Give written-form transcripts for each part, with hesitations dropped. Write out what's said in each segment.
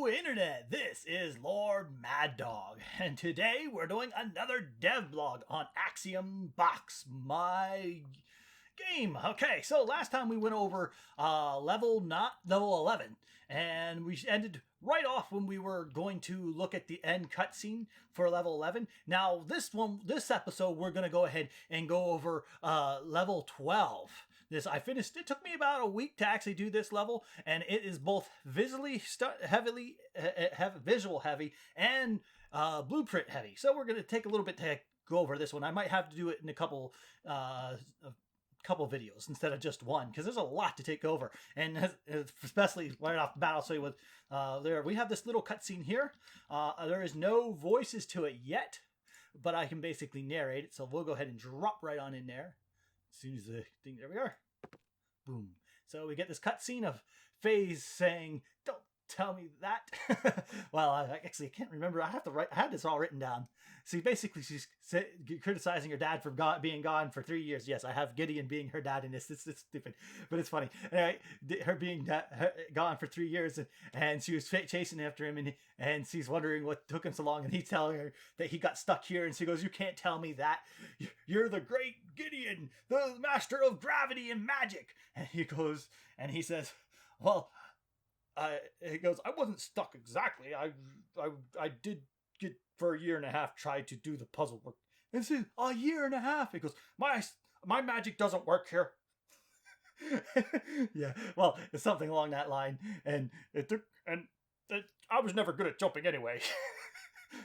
Hello Internet, this is LordMaddog, and today we're doing another devlog on Axiom Box, my game. Okay, so last time we went over level 11, and we ended right off when we were going to look at the end cutscene for level 11. Now this episode, we're going to go ahead and go over level 12. I finished. It took me about a week to actually do this level, and it is both visual heavy and blueprint heavy. So we're going to take a little bit to go over this one. I might have to do it in a couple videos instead of just one, because there's a lot to take over, and especially right off the bat, I'll show you what there. We have this little cutscene here. There is no voices to it yet, but I can basically narrate it. So we'll go ahead and drop right on in there. As soon as the thing, there we are. Boom. So we get this cutscene of FaZe saying, "Don't tell me that." Well, I can't remember. I had this all written down. See, basically, she's criticizing her dad for being gone for 3 years. Yes, I have Gideon being her dad in this. It's stupid, but it's funny. Anyway, her being gone for 3 years, and she was chasing after him, and she's wondering what took him so long, and he's telling her that he got stuck here, and she goes, "You can't tell me that. You're the great Gideon, the master of gravity and magic." And he goes, and he says, "Well," he goes, "I wasn't stuck exactly. I did get for a year and a half tried to do the puzzle work." And says, "A year and a half?" He goes, my magic doesn't work here." Yeah, well, it's something along that line. And I was never good at jumping anyway.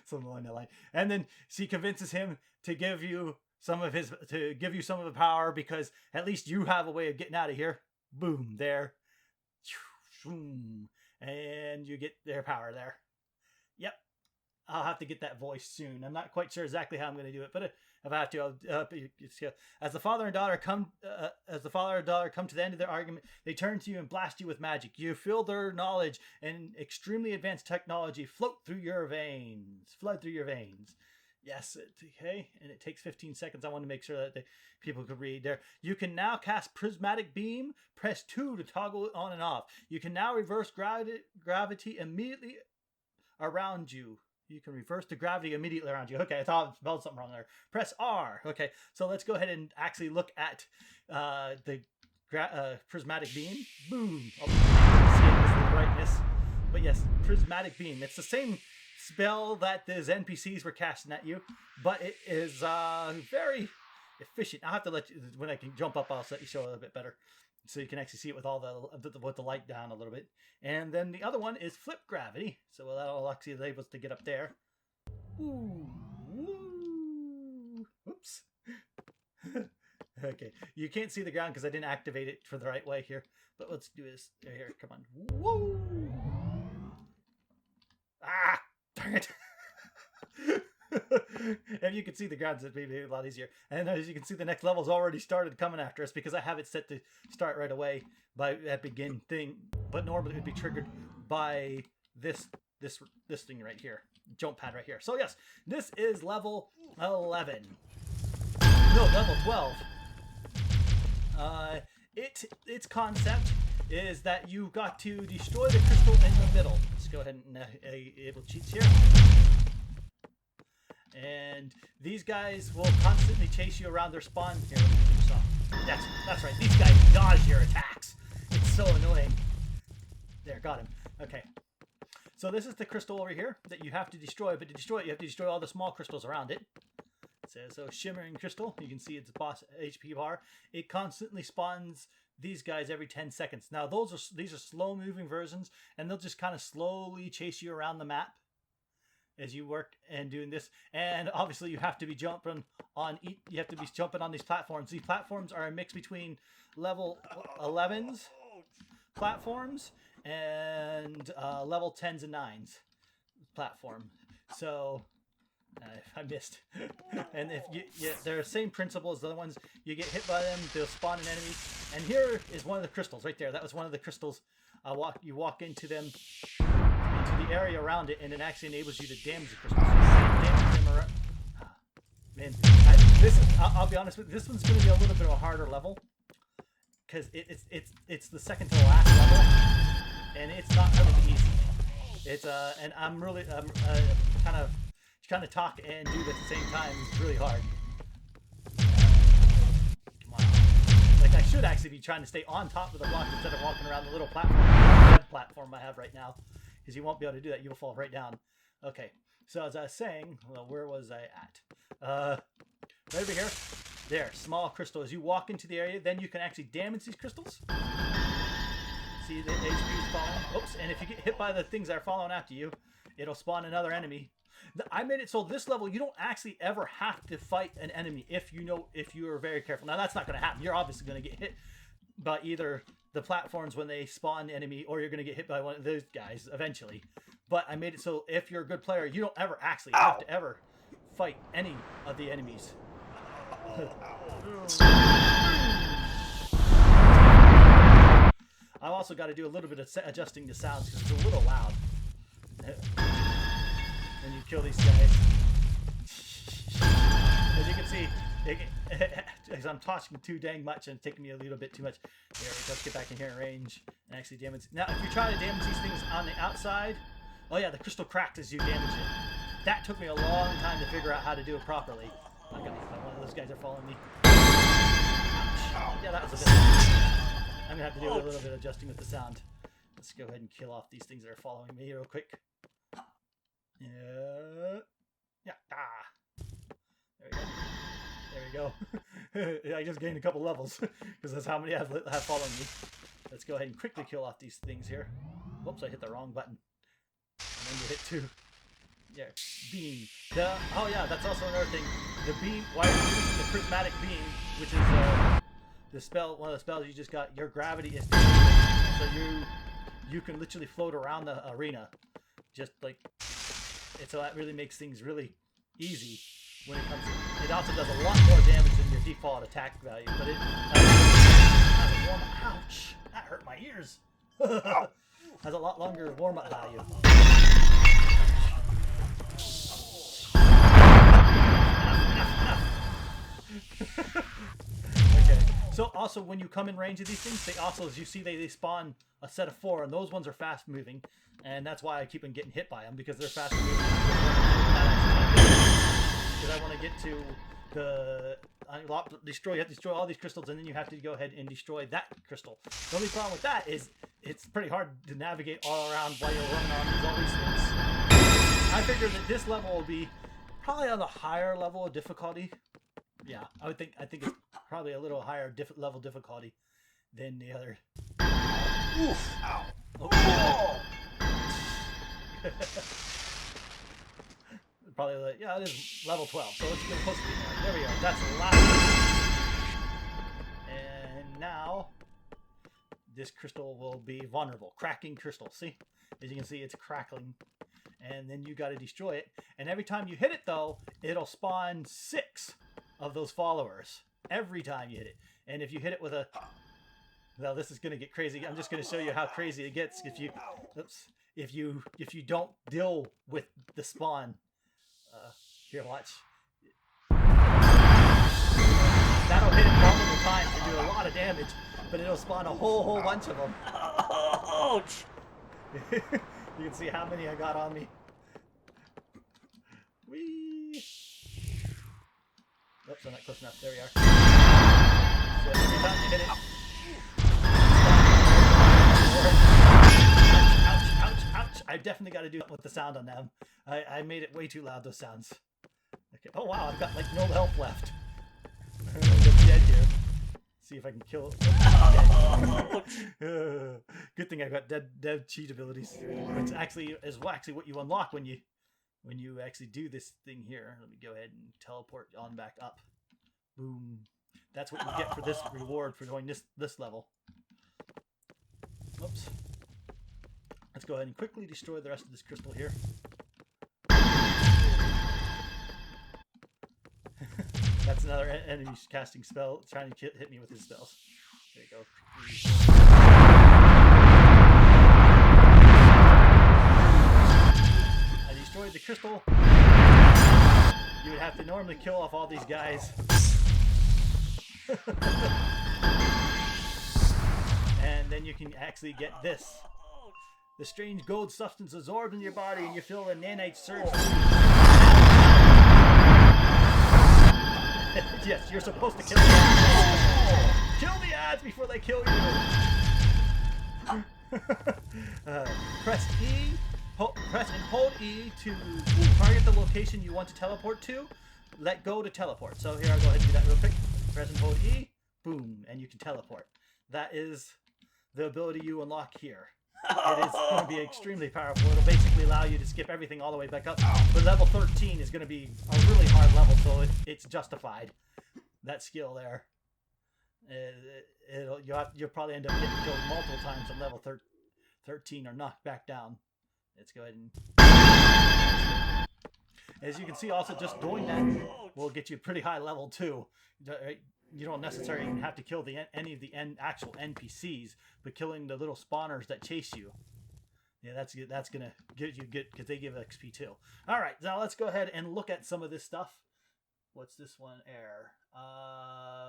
Something along that line. And then she convinces him to give you some of the power, because at least you have a way of getting out of here. Boom, there. And you get their power there. Yep. I'll have to get that voice soon. I'm not quite sure exactly how I'm going to do it, but if I have to, as the father and daughter come to the end of their argument, they turn to you and blast you with magic. You feel their knowledge and extremely advanced technology flood through your veins. Yes, okay, and it takes 15 seconds. I want to make sure that the people could read there. You can now cast Prismatic Beam. Press 2 to toggle it on and off. You can now reverse gravity immediately around you. You can reverse the gravity immediately around you. Okay, I thought I spelled something wrong there. Press R. Okay, so let's go ahead and actually look at the Prismatic Beam. Boom. Oh, see the brightness. But yes, Prismatic Beam. It's the same spell that those NPCs were casting at you, but it is very efficient. I'll have to let you, when I can jump up, I'll let you show a little bit better, so you can actually see it with all with the light down a little bit. And then the other one is Flip Gravity, so that'll actually enable us to get up there. Ooh. Oops. Okay, you can't see the ground because I didn't activate it for the right way here, but let's do this here. Come on. Woo! Ah! Darn it. If you can see the grounds, it'd be a lot easier. And as you can see, the next level's already started coming after us, because I have it set to start right away by that begin thing, but normally it would be triggered by this thing right here, jump pad right here. So yes, this is level 11. No, level 12. Its concept is that you've got to destroy the crystal in the middle. Let's go ahead and enable cheats here. And these guys will constantly chase you around their spawn here. That's right. These guys dodge your attacks. It's so annoying. There, got him. Okay. So this is the crystal over here that you have to destroy, but to destroy it, you have to destroy all the small crystals around it. It says, so shimmering crystal. You can see its boss HP bar. It constantly spawns these guys every 10 seconds. Now these are slow moving versions, and they'll just kind of slowly chase you around the map as you work and doing this. And obviously you have to be jumping on these platforms. These platforms are a mix between level 11's platforms and level 10s and 9s platform. So I missed. And if they're the same principle as the other ones. You get hit by them, they'll spawn an enemy. And here is one of the crystals right there. That was one of the crystals. You walk into them, into the area around it, and it actually enables you to damage the crystals. Damage them around. Man, I'll be honest with you, this one's going to be a little bit of a harder level, because it's the second to the last level, and it's not going to be easy. It's and I'm really kind of talk and do it at the same time. It's really hard. Come on. Like I should actually be trying to stay on top of the block instead of walking around the little platform I have right now, because you won't be able to do that. You'll fall right down. Okay. So as I was saying, well, where was I at? Right over here. There, small crystal. As you walk into the area, then you can actually damage these crystals. See the HP is falling. Oops, and if you get hit by the things that are following after you, it'll spawn another enemy. I made it so this level, you don't actually ever have to fight an enemy if you are very careful. Now, that's not going to happen. You're obviously going to get hit by either the platforms when they spawn the enemy, or you're going to get hit by one of those guys eventually. But I made it so if you're a good player, you don't ever actually have to ever fight any of the enemies. I've also got to do a little bit of adjusting the sounds because it's a little loud. When you kill these guys. As you can see, as I'm tossing too dang much and it's taking me a little bit too much. There we go. Let's get back in here in range and actually damage. Now, if you try to damage these things on the outside, oh yeah, the crystal cracked as you damage it. That took me a long time to figure out how to do it properly. I got one of those guys are following me. Ouch. Yeah, that was a bit. I'm gonna have to do a little bit of adjusting with the sound. Let's go ahead and kill off these things that are following me real quick. Yeah. Ah. There we go. There we go. I just gained a couple levels because that's how many I have following me. Let's go ahead and quickly kill off these things here. Whoops, I hit the wrong button. And then you hit 2. Yeah, beam. Oh yeah, that's also another thing. The beam. Why are you using the prismatic beam, which is the spell? One of the spells you just got. Your gravity is so you can literally float around the arena, just like. And so that really makes things really easy when it comes to. It also does a lot more damage than your default attack value, but it has a warm. Ouch! That hurt my ears. Has a lot longer warm-up value. Okay. So also when you come in range of these things, they also, as you see, they spawn a set of 4, and those ones are fast moving, and that's why I keep on getting hit by them, because they're fast moving. Because I want to get to the destroy. You have to destroy all these crystals, and then you have to go ahead and destroy that crystal. The only problem with that is it's pretty hard to navigate all around while you're running on all these things. I figured that this level will be probably on the higher level of difficulty. Yeah, I think it's probably a little higher level difficulty than the other. Oof! Ow! Oh. Probably like, yeah, it is level 12, so it's supposed to be there. There we go. That's the last one. And now this crystal will be vulnerable. Cracking crystal. See? As you can see, it's crackling. And then you got to destroy it. And every time you hit it, though, it'll spawn 6 of those followers. Every time you hit it. And if you hit it with a... Well, this is going to get crazy. I'm just going to show you how crazy it gets if you... Oops. If you don't deal with the spawn. Here, watch. That'll hit it multiple times and do a lot of damage, but it'll spawn a whole bunch of them. Ouch! You can see how many I got on me. Whee! Oops, I'm not close enough. There we are. So every time you hit it... Ouch, ouch, ouch. I definitely got to do it with the sound on them. I made it way too loud, those sounds. Okay. Oh wow, I've got like no health left. I'm gonna get dead here. See if I can kill it. Good thing I've got dead cheat abilities. Which actually is what you unlock when you actually do this thing here. Let me go ahead and teleport on back up. Boom. That's what you get for this reward for doing this level. Whoops. Let's go ahead and quickly destroy the rest of this crystal here. That's another enemy casting spell, trying to hit me with his spells. There you go. I destroyed the crystal. You would have to normally kill off all these guys. And then you can actually get this. The strange gold substance absorbs in your body and you feel a nanite surge. Yes, you're supposed to kill the ads. Kill the ads before they kill you. Press E, press and hold E to target the location you want to teleport to. Let go to teleport. So here, I'll go ahead and do that real quick. Press and hold E, boom, and you can teleport. That is the ability you unlock here. It is going to be extremely powerful. It'll basically allow you to skip everything all the way back up. But level 13 is going to be a really hard level, so it's justified. That skill there. You'll probably end up getting killed multiple times on level 13 or knocked back down. Let's go ahead and... As you can see, also just doing that will get you a pretty high level too. You don't necessarily even have to kill any of the actual NPCs, but killing the little spawners that chase you. Yeah, that's gonna get you good because they give XP too. All right, now let's go ahead and look at some of this stuff. What's this one? Air.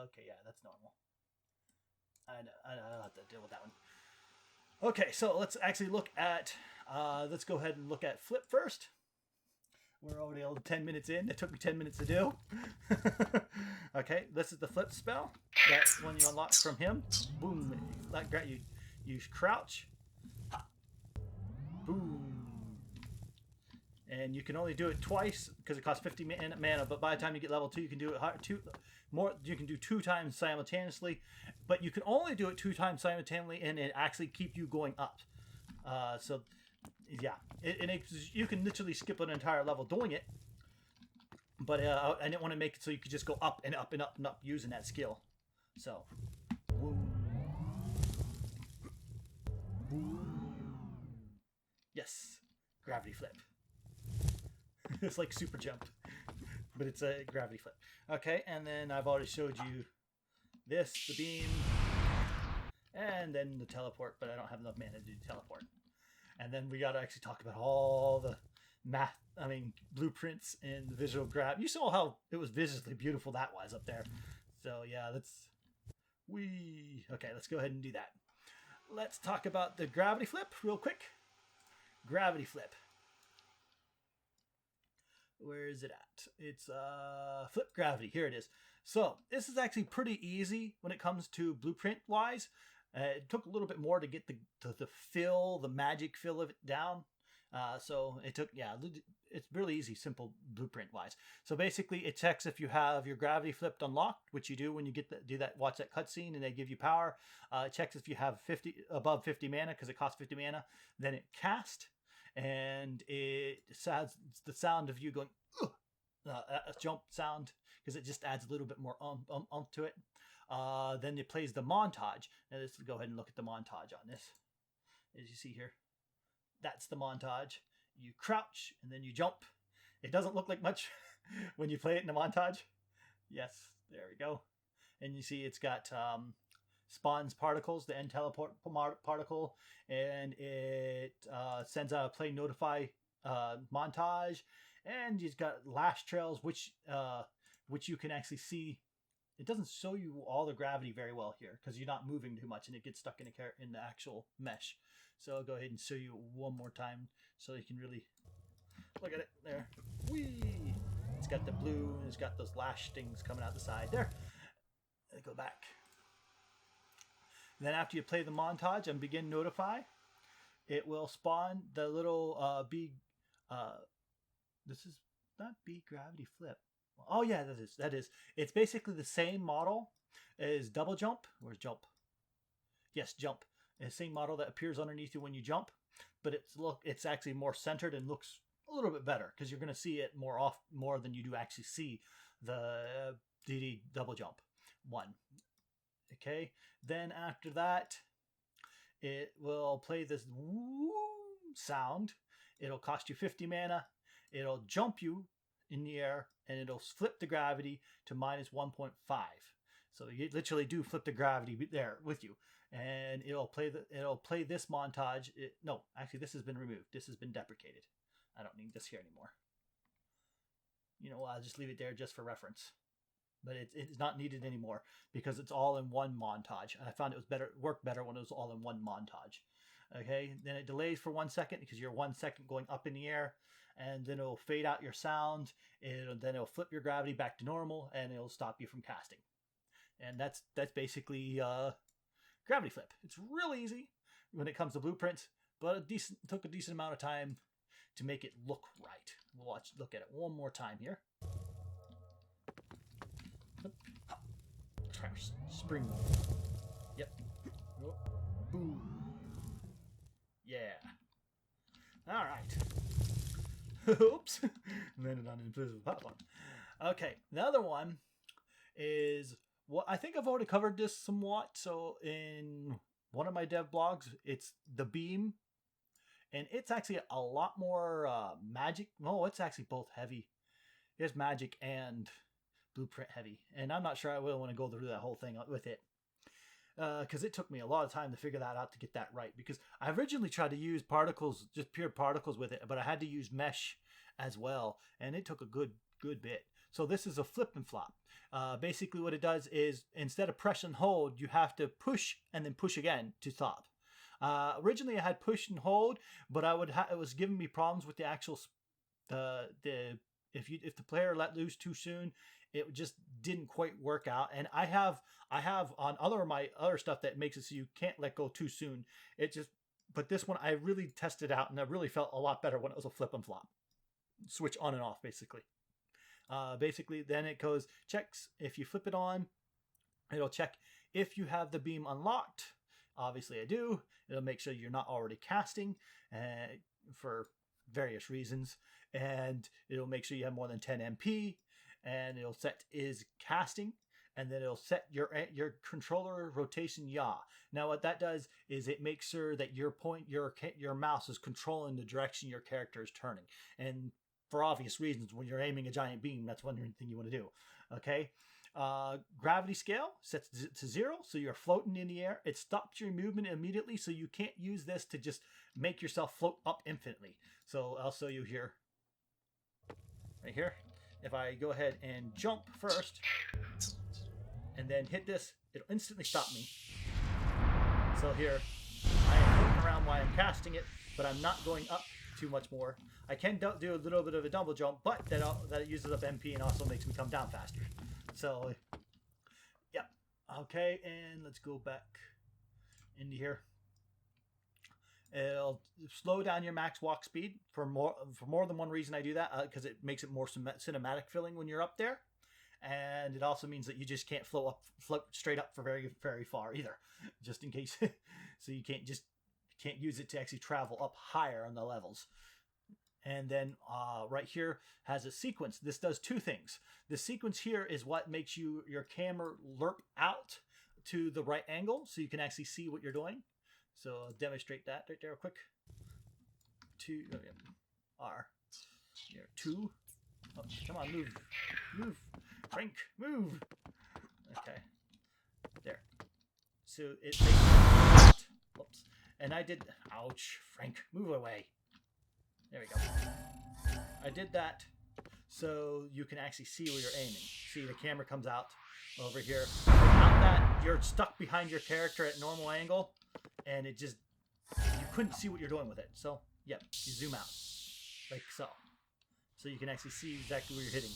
Okay, yeah, that's normal. I'll have to deal with that one. Okay, so let's actually look at. Let's go ahead and look at Flip first. We're already 10 minutes in. It took me 10 minutes to do. Okay, this is the Flip spell. That's when you unlock from him. Boom. You crouch. Boom. And you can only do it twice because it costs 50 mana. But by the time you get level 2, you can do it more. You can do 2 times simultaneously. But you can only do it 2 times simultaneously, and it actually keep you going up. So. Yeah, you can literally skip an entire level doing it, but I didn't want to make it so you could just go up and up and up and up using that skill. So, boom. Boom. Yes, gravity flip. It's like super jump, but it's a gravity flip. Okay, and then I've already showed you this, the beam, and then the teleport, but I don't have enough mana to do teleport. And then we got to actually talk about all the blueprints and the visual grab. You saw how it was visually beautiful that was up there. So yeah, okay, let's go ahead and do that. Let's talk about the gravity flip real quick. Gravity flip. Where is it at? It's flip gravity. Here it is. So this is actually pretty easy when it comes to blueprint wise. It took a little bit more to get the magic fill of it down. So it took, it's really easy, simple blueprint wise. So basically it checks if you have your gravity flipped unlocked, which you do when you watch that cutscene and they give you power. It checks if you have above 50 mana because it costs 50 mana. Then it cast, and it's the sound of you going, a jump sound, because it just adds a little bit more to it. Then it plays the montage. Now let's go ahead and look at the montage on this. As you see here, that's the montage. You crouch and then you jump. It doesn't look like much when you play it in the montage. Yes, there we go. And you see it's got spawns particles, the end teleport particle, and it sends out a play notify montage, and you've got lash trails, which you can actually see. It doesn't show you all the gravity very well here because you're not moving too much and it gets stuck in the actual mesh. So I'll go ahead and show you one more time so you can really look at it there. Whee! It's got the blue and it's got those lash things coming out the side there. Let go back. And then after you play the montage and begin notify, it will spawn the little bee. This is not bee gravity flip. Oh yeah, that is. It's basically the same model as double jump. Where's jump? Yes, jump. The same model that appears underneath you when you jump, but it's actually more centered and looks a little bit better because you're going to see it more than you do actually see the DD double jump one. Okay, then after that, it will play this woo sound. It'll cost you 50 mana. It'll jump you in the air, and it'll flip the gravity to minus 1.5. So you literally do flip the gravity there with you, and it'll play this montage. No, actually, this has been removed. This has been deprecated. I don't need this here anymore. You know, I'll just leave it there just for reference. But it's not needed anymore because it's all in one montage. I found it worked better when it was all in one montage. Okay, then it delays for 1 second because you're 1 second going up in the air, and then it'll fade out your sound. Then it'll flip your gravity back to normal, and it'll stop you from casting. And that's basically gravity flip. It's real easy when it comes to blueprints, but took a decent amount of time to make it look right. We'll look at it one more time here. Spring. Yep. Boom. Yeah. All right. Oops. Landed on an invisible platform. Okay. The other one is what I think I've already covered this somewhat. So in one of my dev blogs, it's the beam, and it's actually a lot more magic. No, it's actually both heavy. It's magic and blueprint heavy, and I'm not sure I will want to go through that whole thing with it. Because it took me a lot of time to figure that out to get that right. Because I originally tried to use particles, just pure particles with it, but I had to use mesh as well, and it took a good bit. So this is a flip and flop. Basically what it does is instead of press and hold, you have to push and then push again to stop. Originally I had push and hold, but it was giving me problems with the actual if the player let loose too soon, it just didn't quite work out. And I have on my other stuff that makes it so you can't let go too soon. But this one I really tested out, and I really felt a lot better when it was a flip and flop. Switch on and off, basically. Basically, then it goes, checks if you flip it on, it'll check if you have the beam unlocked. Obviously I do. It'll make sure you're not already casting for various reasons, and it'll make sure you have more than 10 MP, and it'll set is casting, and then it'll set your controller rotation yaw. Now what that does is it makes sure that your mouse is controlling the direction your character is turning, and for obvious reasons, when you're aiming a giant beam, that's one thing you want to do. Okay. Gravity scale sets to 0, so you're floating in the air. It stops your movement immediately, so you can't use this to just make yourself float up infinitely. So I'll show you here. Right here. If I go ahead and jump first, and then hit this, it'll instantly stop me. So here, I am floating around while I'm casting it, but I'm not going up too much more. I can do a little bit of a double jump, but that uses up MP and also makes me come down faster. So, yeah. Okay, and let's go back into here. It'll slow down your max walk speed for more than one reason. I do that because it makes it more cinematic feeling when you're up there, and it also means that you just can't float straight up for very, very far either, just in case. So you can't use it to actually travel up higher on the levels. And then right here has a sequence. This does two things. The sequence here is what makes your camera lerp out to the right angle, so you can actually see what you're doing. So I'll demonstrate that right there real quick. R. Here, 2. Oh, come on, move, Frank, move. Okay, there. So it makes. Whoops. And I did. Ouch, Frank, move away. There we go. I did that so you can actually see where you're aiming. See, the camera comes out over here. Without that, you're stuck behind your character at normal angle, and you couldn't see what you're doing with it. So, yep, you zoom out, like so. So you can actually see exactly where you're hitting,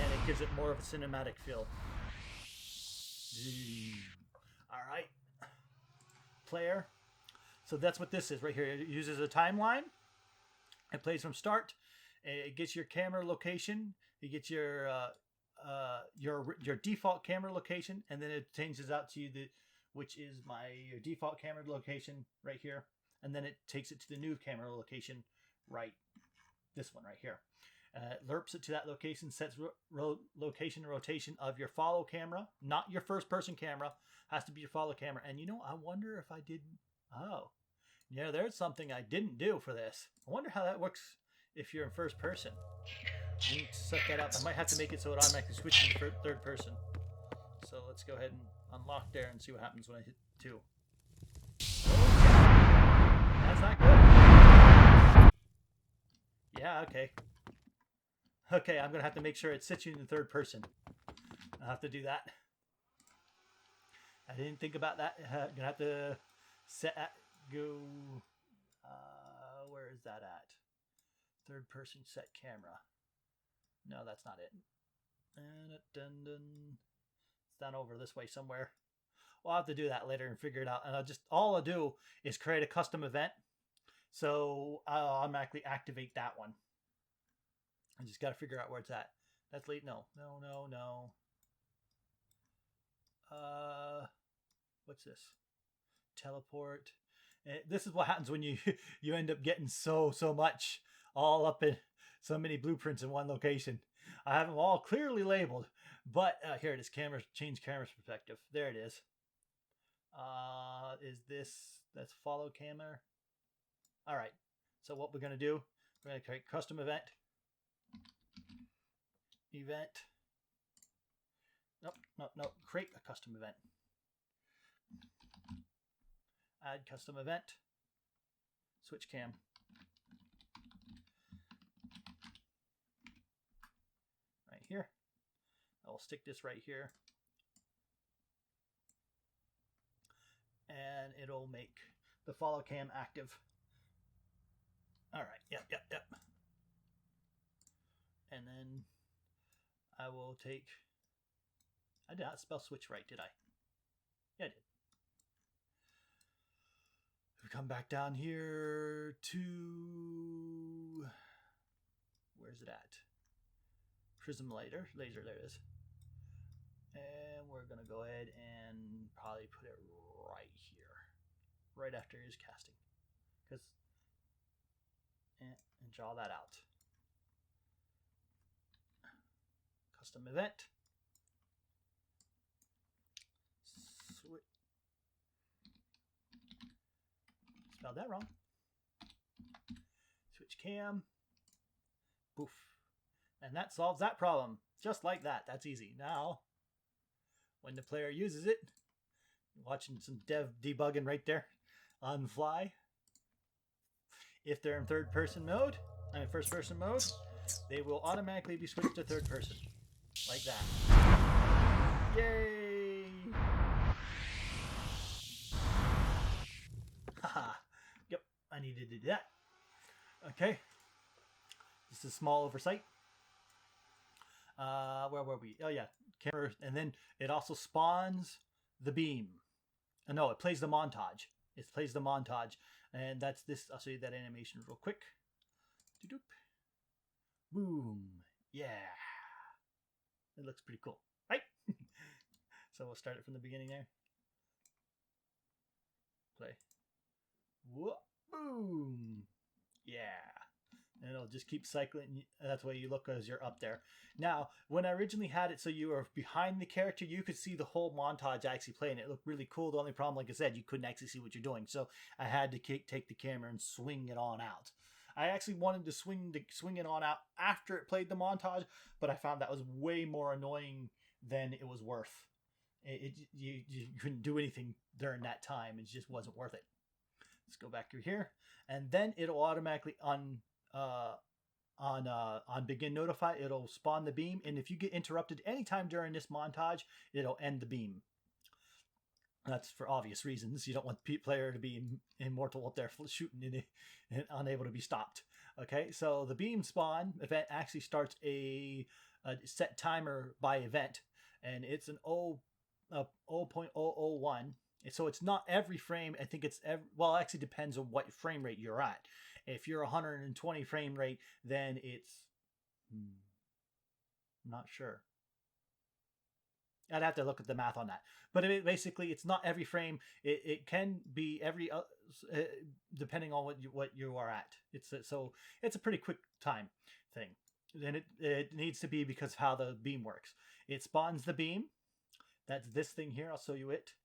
and it gives it more of a cinematic feel. All right. Player. So that's what this is right here. It uses a timeline. It plays from start. It gets your camera location. It gets your default camera location, and then it changes out to which is your default camera location right here, and then it takes it to the new camera location, right, this one right here. It lerps it to that location, sets location and rotation of your follow camera, not your first person camera. Has to be your follow camera. And I wonder if I did. Oh. Yeah, there's something I didn't do for this. I wonder how that works if you're in first person. I need to set that up. I might have to make it so it automatically switches to third person. So let's go ahead and unlock there and see what happens when I hit 2. That's not good. Yeah, okay. Okay, I'm going to have to make sure it sits you in the third person. I'll have to do that. I didn't think about that. I'm going to have to go. Where is that at? Third person set camera. No, that's not it. And it's down over this way somewhere. We'll have to do that later and figure it out. And all I'll do is create a custom event. So I'll automatically activate that one. I just got to figure out where it's at. That's late. No. What's this? Teleport. This is what happens when you end up getting so much all up in so many blueprints in one location. I have them all clearly labeled, but here it is. Camera, change camera perspective. There it is. Is this, that's follow camera. All right. So what we're going to do, we're going to create custom event. Nope. Create a custom event. Add custom event. Switch cam. Right here. I will stick this right here. And it'll make the follow cam active. All right. Yep. And then I will take. I did not spell switch right, did I? Yeah, I did. We come back down here to. Where's it at? Prism laser. There it is. And we're going to go ahead and probably put it right here. Right after his casting. And draw that out. Custom event. Spelled that wrong. Switch cam. Boof. And that solves that problem. Just like that. That's easy. Now, when the player uses it, watching some dev debugging right there on the fly. If they're in first person mode, they will automatically be switched to third person. Like that. Yay! Haha. Yep, I needed to do that. Okay. Just a small oversight. Where were we? Oh yeah, camera, and then it also spawns the beam. No, it plays the montage. It plays the montage, and that's this. I'll show you that animation real quick. Doop. Boom. Yeah. It looks pretty cool, right? So we'll start it from the beginning there. Play. Whoop. Boom. Yeah. And it'll just keep cycling. That's the way you look as you're up there. Now, when I originally had it so you were behind the character, you could see the whole montage actually playing. It looked really cool. The only problem, like I said, you couldn't actually see what you're doing. So I had to take the camera and swing it on out. I actually wanted to swing it on out after it played the montage, but I found that was way more annoying than it was worth. You couldn't do anything during that time. It just wasn't worth it. Let's go back through here, and then it'll automatically on begin notify. It'll spawn the beam, and if you get interrupted anytime during this montage, it'll end the beam. That's for obvious reasons. You don't want the player to be immortal up there shooting and unable to be stopped. Okay, so the beam spawn event actually starts a set timer by event, and it's an 0.001. So it's not every frame. I think it's well, it actually depends on what frame rate you're at. If you're 120 frame rate, then it's not sure. I'd have to look at the math on that. But basically, it's not every frame. It can be every depending on what you are at. So it's a pretty quick time thing. And it needs to be because of how the beam works. It spawns the beam. That's this thing here. I'll show you it.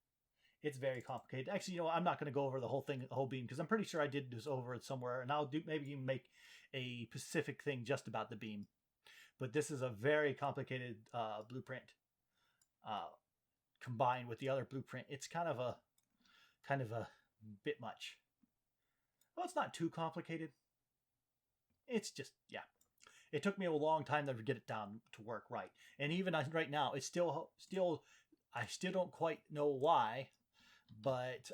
It's very complicated. Actually, you know, I'm not going to go over the whole thing, the whole beam, because I'm pretty sure I did this over it somewhere, and I'll maybe even make a specific thing just about the beam. But this is a very complicated blueprint. Combined with the other blueprint, it's kind of a bit much. Well, it's not too complicated. It's just, yeah. It took me a long time to get it down to work right, and even right now, it's still I still don't quite know why. But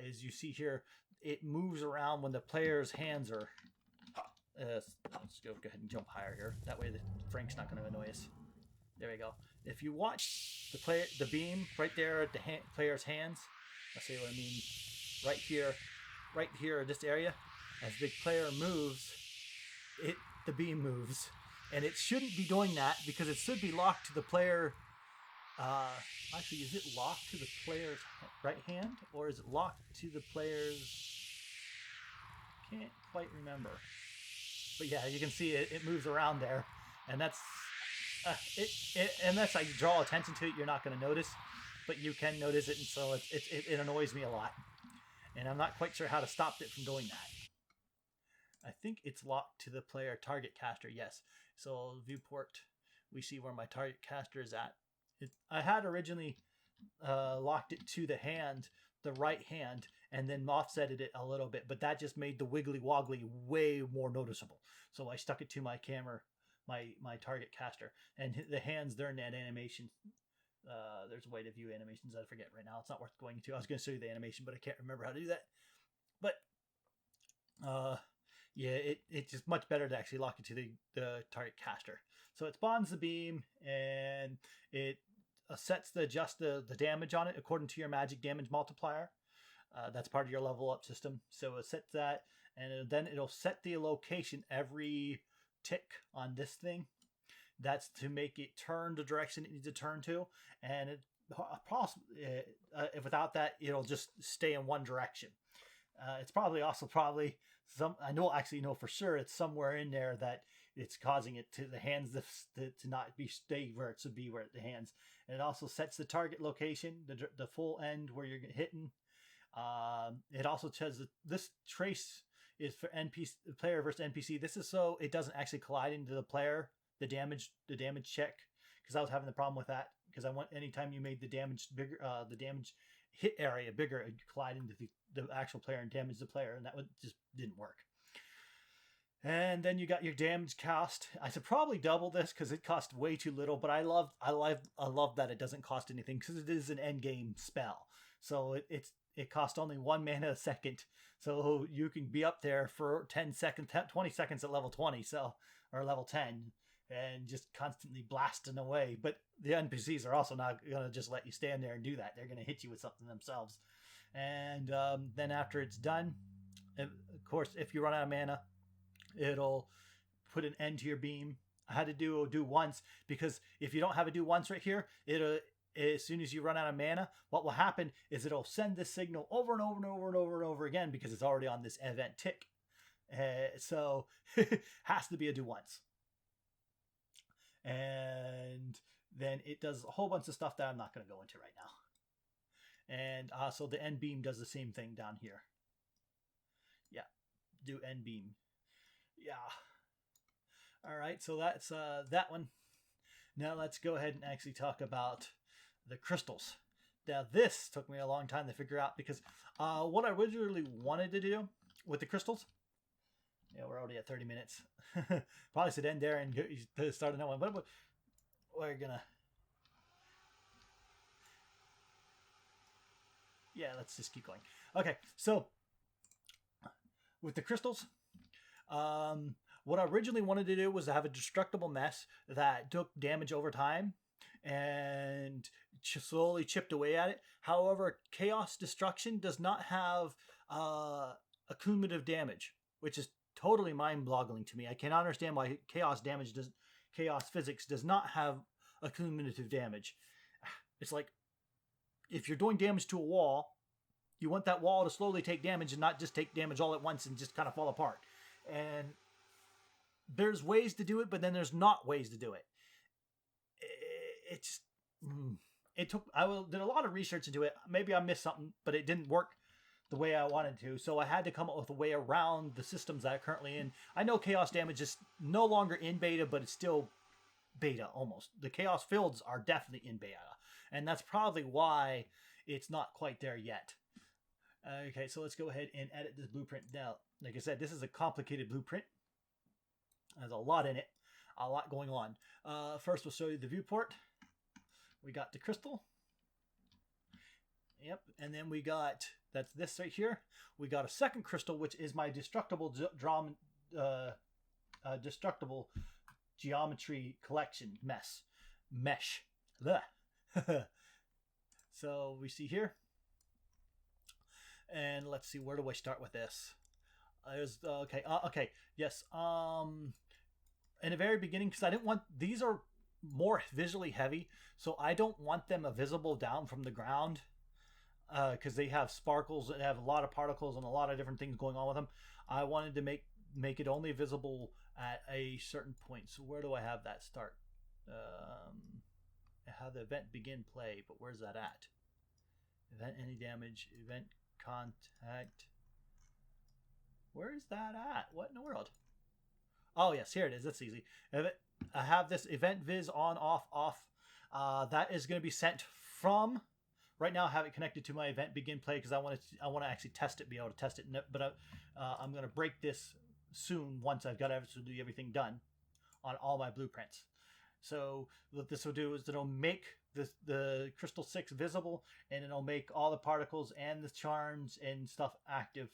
as you see here, it moves around when the player's hands are. Let's go ahead and jump higher here. That way the Frank's not going to annoy us. There we go. If you watch the beam right there at the player's hands, I'll say what I mean. Right here in this area, as the player moves, the beam moves, and it shouldn't be doing that because it should be locked to the player. Actually, is it locked to the player's right hand or is it locked to the player's? Can't quite remember. But yeah, you can see it moves around there, and that's unless I draw attention to it, you're not going to notice, but you can notice it, and so it annoys me a lot, and I'm not quite sure how to stop it from doing that. I think it's locked to the player target caster. Yes, so viewport, we see where my target caster is at. I had originally locked it to the right hand, and then offsetted it a little bit, but that just made the wiggly woggly way more noticeable. So I stuck it to my camera, my target caster, and the hands, they're in that animation. There's a way to view animations I forget right now. It's not worth going into. I was going to show you the animation, but I can't remember how to do that. But yeah, it's just much better to actually lock it to the target caster. So it spawns the beam, and it sets adjust the damage on it according to your magic damage multiplier. That's part of your level up system. So it sets that, and then it'll set the location every tick on this thing. That's to make it turn the direction it needs to turn to, and without that, it'll just stay in one direction. It's probably some. I know for sure it's somewhere in there that it's causing it to the hands to not stay where it should be, where the hands. And it also sets the target location, the full end where you're hitting. It also says that this trace is for player versus NPC. This is so it doesn't actually collide into the player, the damage check, because I was having the problem with that, because I want anytime you made the damage bigger, the damage hit area bigger, it would collide into the actual player and damage the player, and that just didn't work. And then you got your damage cost. I should probably double this because it costs way too little, but I love that it doesn't cost anything because it is an end game spell. So it costs only 1 mana a second. So you can be up there for 20 seconds at level 20, or level 10, and just constantly blasting away. But the NPCs are also not going to just let you stand there and do that. They're going to hit you with something themselves. And then after it's done, of course, if you run out of mana, it'll put an end to your beam. I had to do once, because if you don't have a do once right here, as soon as you run out of mana, what will happen is it'll send this signal over and over and over and over and over again, because it's already on this event tick. So it has to be a do once. And then it does a whole bunch of stuff that I'm not going to go into right now. And also the end beam does the same thing down here. Yeah, do end beam. Yeah. All right, so that's that one. Now let's go ahead and actually talk about the crystals. Now this took me a long time to figure out, because what I originally wanted to do with the crystals, yeah, we're already at 30 minutes. Probably should end there and start another one, but we're gonna, yeah, let's just keep going. Okay, so with the crystals, what I originally wanted to do was to have a destructible mess that took damage over time and slowly chipped away at it. However, Chaos Destruction does not have accumulative damage, which is totally mind-boggling to me. I cannot understand why Chaos Physics does not have accumulative damage. It's like, if you're doing damage to a wall, you want that wall to slowly take damage and not just take damage all at once and just kind of fall apart. And there's ways to do it, but then there's not ways to do it. I did a lot of research into it. Maybe I missed something, but it didn't work the way I wanted to. So I had to come up with a way around the systems that I'm currently in. I know Chaos Damage is no longer in beta, but it's still beta almost. The Chaos Fields are definitely in beta, and that's probably why it's not quite there yet. Okay, so let's go ahead and edit this blueprint. Now, like I said, this is a complicated blueprint. There's a lot in it, a lot going on. First, we'll show you the viewport. We got the crystal, Yep. And then we got, that's this right here. We got a second crystal, which is my destructible destructible geometry collection mesh. So we see here, and let's see, where do I start with this? There's okay, yes. In the very beginning, because I didn't want, these are more visually heavy, so I don't want them visible down from the ground, because they have sparkles and have a lot of particles and a lot of different things going on with them. I wanted to make it only visible at a certain point. So where do I have that start? I have the event begin play, but where's that at? Event any damage, event contact. Where is that at? What in the world? Oh yes, here it is. That's easy. I have this event viz on, off. That is going to be sent from. Right now, I have it connected to my event begin play because I want to actually test it, be able to test it. But I'm going to break this soon once I've got absolutely everything done on all my blueprints. So what this will do is it'll make the Crystal 6 visible, and it'll make all the particles and the charms and stuff active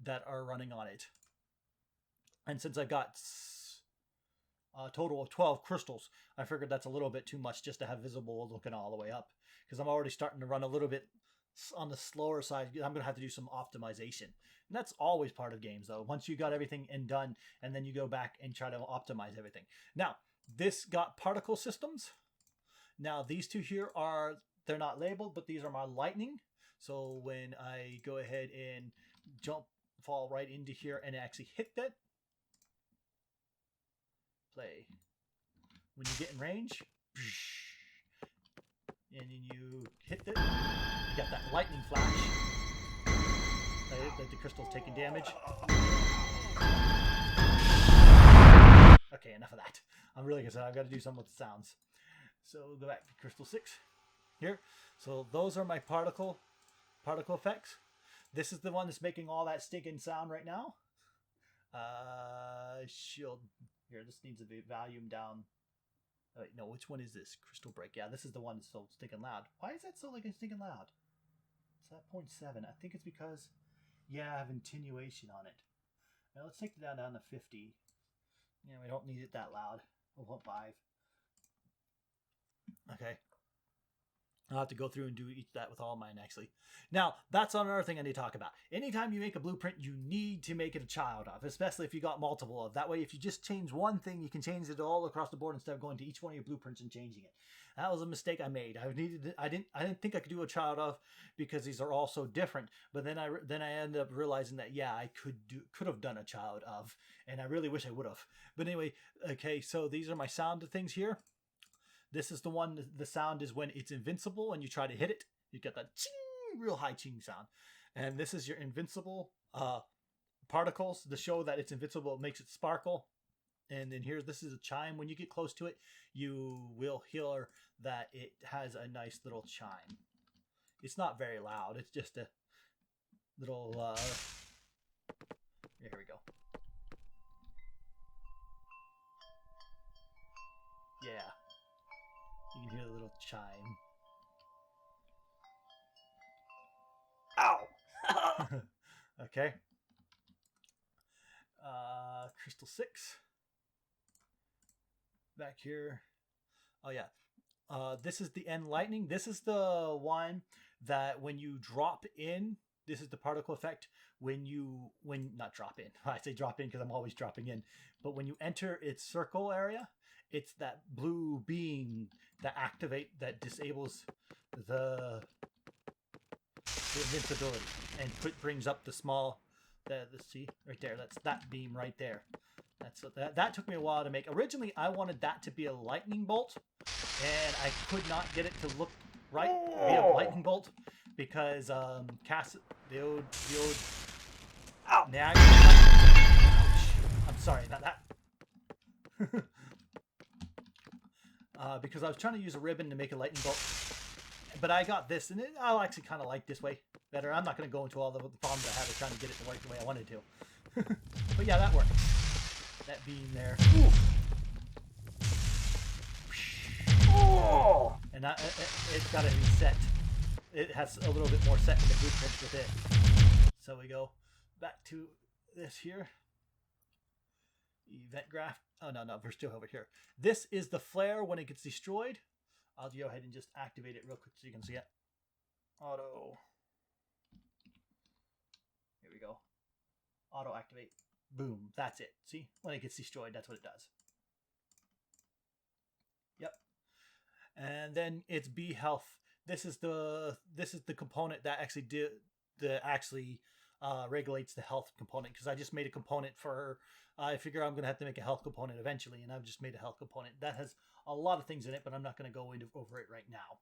that are running on it. And since I got a total of 12 crystals, I figured that's a little bit too much just to have visible looking all the way up, because I'm already starting to run a little bit on the slower side. I'm going to have to do some optimization. And that's always part of games, though. Once you got everything done, and then you go back and try to optimize everything. Now, this got particle systems. Now, these two here they're not labeled, but these are my lightning. So when I go ahead and fall right into here and actually hit that, play. When you get in range, and then you hit it, you got that lightning flash. That the crystal's taking damage. Okay, enough of that. I'm really concerned. I've got to do something with the sounds. So we'll go back to Crystal 6 here. So those are my particle effects. This is the one that's making all that stinking sound right now. Shield. Here, this needs to be volume down. Oh, wait, no, which one is this? Crystal Break. Yeah, this is the one that's so stinking loud. Why is that so stinking loud? It's at 0.7. I think it's because, yeah, I have attenuation on it. Now let's take it down to 50. Yeah, we don't need it that loud. 1.5. Okay. I'll have to go through and do that with all mine, actually. Now, that's another thing I need to talk about. Anytime you make a blueprint, you need to make it a child of, especially if you got multiple of. That way, if you just change one thing, you can change it all across the board instead of going to each one of your blueprints and changing it. That was a mistake I made. I didn't think I could do a child of because these are all so different. But then I ended up realizing that, yeah, I could have done a child of, and I really wish I would have. But anyway, okay, so these are my sound things here. This is the one, the sound is when it's invincible and you try to hit it. You get that ching, real high ching sound. And this is your invincible particles to show that it's invincible. It makes it sparkle. And then here, this is a chime. When you get close to it, you will hear that it has a nice little chime. It's not very loud. It's just a little, here we go. Yeah. You can hear the little chime. Ow! Okay. Crystal 6. Back here. Oh yeah. This is the end lightning. This is the one that when you drop in, this is the particle effect. Not drop in. I say drop in because I'm always dropping in. But when you enter its circle area, it's that blue beam that disables the invincibility and brings up the small, see right there. That's that beam right there. That took me a while to make. Originally, I wanted that to be a lightning bolt, and I could not get it to look right, be a lightning bolt, because the old Niagara. I'm sorry about that. Because I was trying to use a ribbon to make a lightning bolt, but I got this, and I actually kind of like this way better. I'm not going to go into all the problems I had with trying to get it to work the way I wanted to. But yeah, that worked. That beam there. Oh! And it's got to reset. it has a little bit more set in the blueprints with it. So we go back to this here. Event graph. Oh, no, we're still over here. This is the flare when it gets destroyed. I'll go ahead and just activate it real quick so you can see it. Auto. Here we go. Auto activate. Boom. That's it. See? When it gets destroyed, that's what it does. Yep. And then it's B health. This is the component that actually regulates the health component, because I just made a component for I figure I'm gonna have to make a health component eventually, and I've just made a health component that has a lot of things in it, but I'm not going to go over it right now.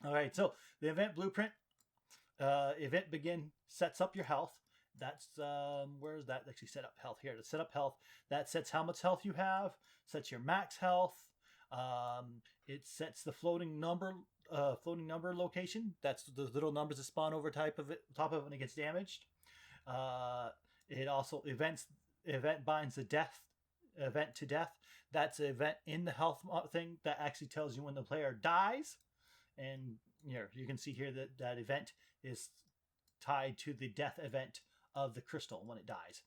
All right, so the event blueprint, event begin sets up your health. That's where is that actually set up health? Here to set up health. That sets how much health you have, sets your max health. It sets the floating number location. That's the little numbers that spawn over top of it when it gets damaged. It also event binds the death event to death. That's an event in the health thing that actually tells you when the player dies. And here you can see here that event is tied to the death event of the crystal when it dies.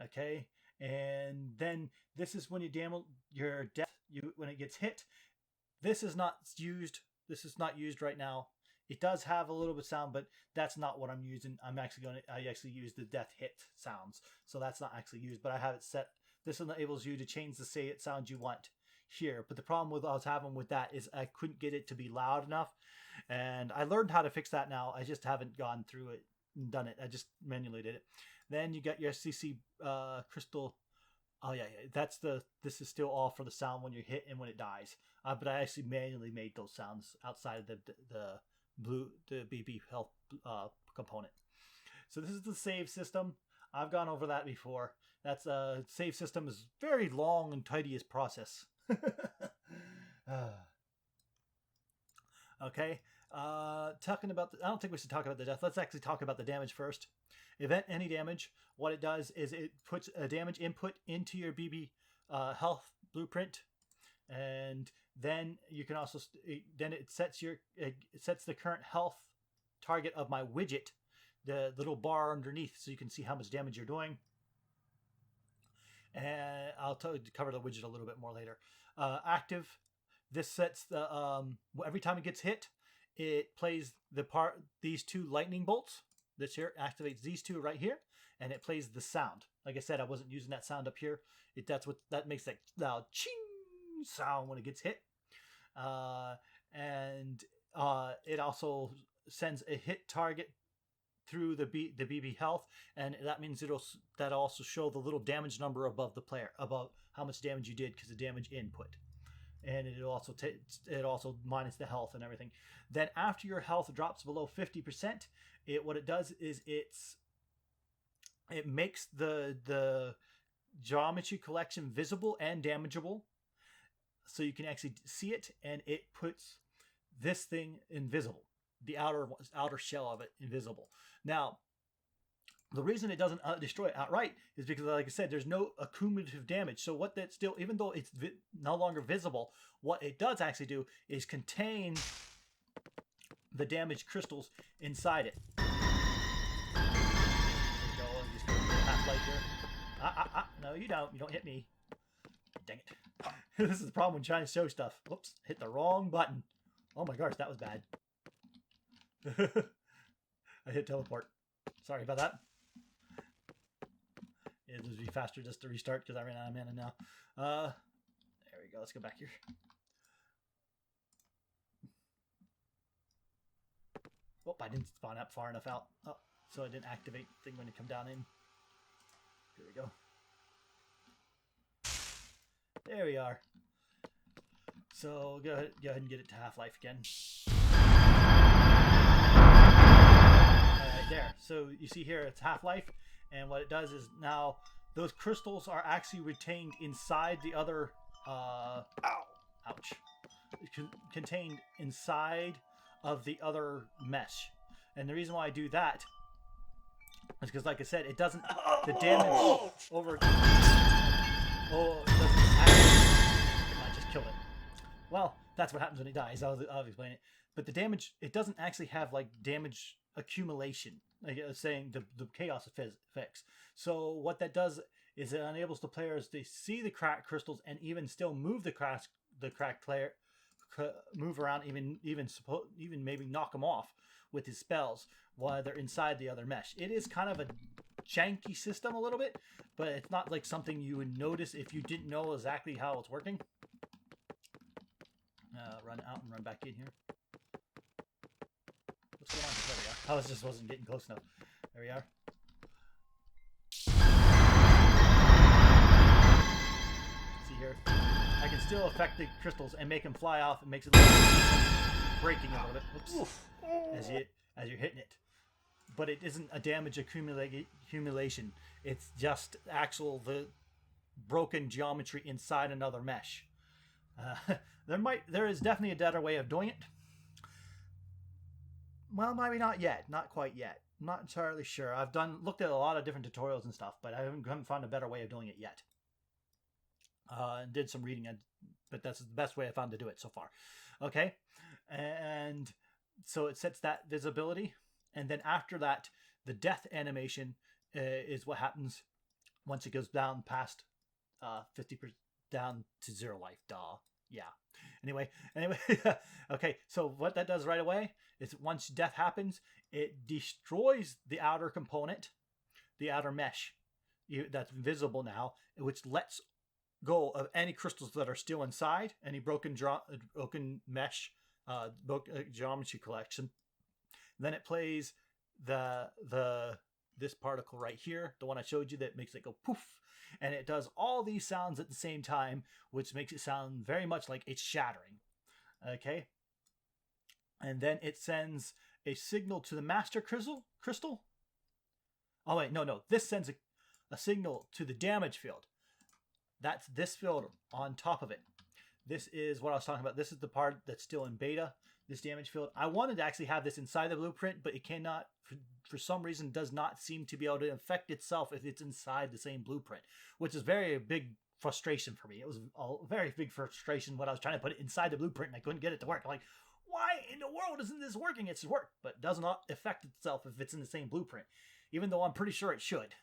Okay, and then this is when you damage your death. When it gets hit. This is not used. This is not used right now. It does have a little bit of sound, but that's not what I'm using. I actually use the death hit sounds, so that's not actually used. But I have it set. This enables you to change the sound you want here. But the problem with I was having with that is I couldn't get it to be loud enough, and I learned how to fix that now. I just haven't gone through it and done it. I just manually did it. Then you got your CC crystal. Oh yeah. This is still all for the sound when you're hit and when it dies. But I actually manually made those sounds outside of the BB health component. So this is the save system. I've gone over that before. That's a save system is very long and tedious process. Okay. Talking about I don't think we should talk about the death. Let's actually talk about the damage first. Event any damage. What it does is it puts a damage input into your BB health blueprint, and then you can also then it sets the current health target of my widget, the little bar underneath, so you can see how much damage you're doing. And I'll cover the widget a little bit more later. Active. This sets the every time it gets hit, it plays these two lightning bolts. This here activates these two right here, and it plays the sound. Like I said, I wasn't using that sound up here. That makes that loud ching sound when it gets hit. And it also sends a hit target through the BB health, and that means that'll also show the little damage number above the player, above how much damage you did, because the damage input. And it also minus the health and everything. Then after your health drops below 50%, what it does is it makes the geometry collection visible and damageable, so you can actually see it, and it puts this thing invisible, the outer shell of it invisible. Now, the reason it doesn't destroy it outright is because, like I said, there's no accumulative damage. So what that still, even though it's no longer visible, what it does actually do is contain the damaged crystals inside it. There we go. Just go half-light here. No, you don't. You don't hit me. Dang it. This is the problem when trying to show stuff. Whoops. Hit the wrong button. Oh my gosh, that was bad. I hit teleport. Sorry about that. It'll just be faster just to restart because I ran out of mana now. There we go. Let's go back here. Oh, I didn't spawn up far enough out. Oh, so I didn't activate the thing when it come down in. Here we go. There we are. So go ahead and get it to half-life again. Alright, there. So you see here it's half-life, and what it does is now those crystals are actually retained inside the other ouch. Contained inside of the other mesh. And the reason why I do that is because, like I said, it doesn't the damage over it doesn't actually, I just killed it. Well, that's what happens when he dies. I'll explain it. but the damage, it doesn't actually have like damage accumulation, like saying the chaos effects. So what that does is it enables the players to see the cracked crystals and even still move the cracked player, move around, even maybe knock them off with his spells while they're inside the other mesh. It is kind of a janky system a little bit, but it's not like something you would notice if you didn't know exactly how it's working. Run out and run back in here. What's going on? There we are. I just wasn't getting close enough. There we are. See here, I can still affect the crystals and make them fly off. It makes it like breaking a little bit. Oops. As you're hitting it, but it isn't a damage accumulation. It's just the broken geometry inside another mesh. There is definitely a better way of doing it. Well, maybe not yet. Not quite yet. I'm not entirely sure. I've looked at a lot of different tutorials and stuff, but I haven't found a better way of doing it yet. And did some reading, but that's the best way I found to do it so far. Okay, and so it sets that visibility, and then after that, the death animation is what happens once it goes down past 50%, down to 0 life. Yeah. Anyway. Okay, so what that does right away is once death happens, it destroys the outer component, the outer mesh that's visible now, which lets go of any crystals that are still inside, any broken mesh, geometry collection. Then it plays this particle right here, the one I showed you that makes it go poof, and it does all these sounds at the same time, which makes it sound very much like it's shattering. Okay, and then it sends a signal to the master crystal. Oh wait, no, this sends a signal to the damage field. That's this field on top of it. This is what I was talking about. This is the part that's still in beta, this damage field. I wanted to actually have this inside the blueprint, but it cannot, for some reason, does not seem to be able to affect itself if it's inside the same blueprint, which is very big frustration for me. It was a very big frustration when I was trying to put it inside the blueprint and I couldn't get it to work. I'm like, why in the world isn't this working? It's work, but it does not affect itself if it's in the same blueprint, even though I'm pretty sure it should.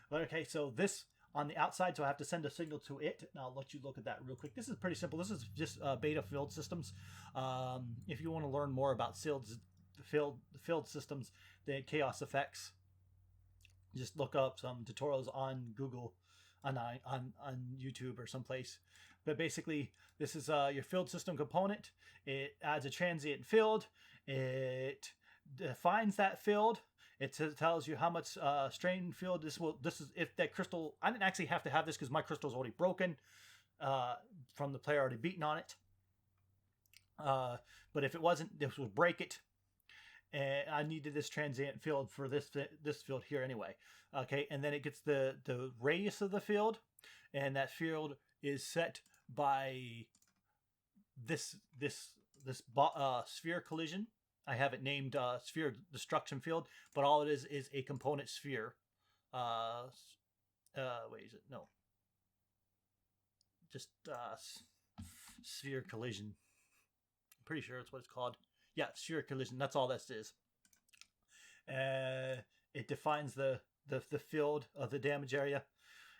But okay, so this on the outside, so I have to send a signal to it. Now I'll let you look at that real quick. This is pretty simple. This is just beta field systems. If you want to learn more about field systems, the chaos effects, just look up some tutorials on Google, on YouTube or someplace. But basically, this is your field system component. It adds a transient field. It defines that field. It tells you how much strain field this is if that crystal. I didn't actually have to have this because my crystal is already broken from the player already beaten on it. But if it wasn't, this would break it. And I needed this transient field for this field here anyway. Okay, and then it gets the radius of the field, and that field is set by this sphere collision. I have it named sphere destruction field, but all it is a component sphere. Wait, is it? No. Just sphere collision. I'm pretty sure that's what it's called. Yeah, sphere collision. That's all this is. It defines the field of the damage area.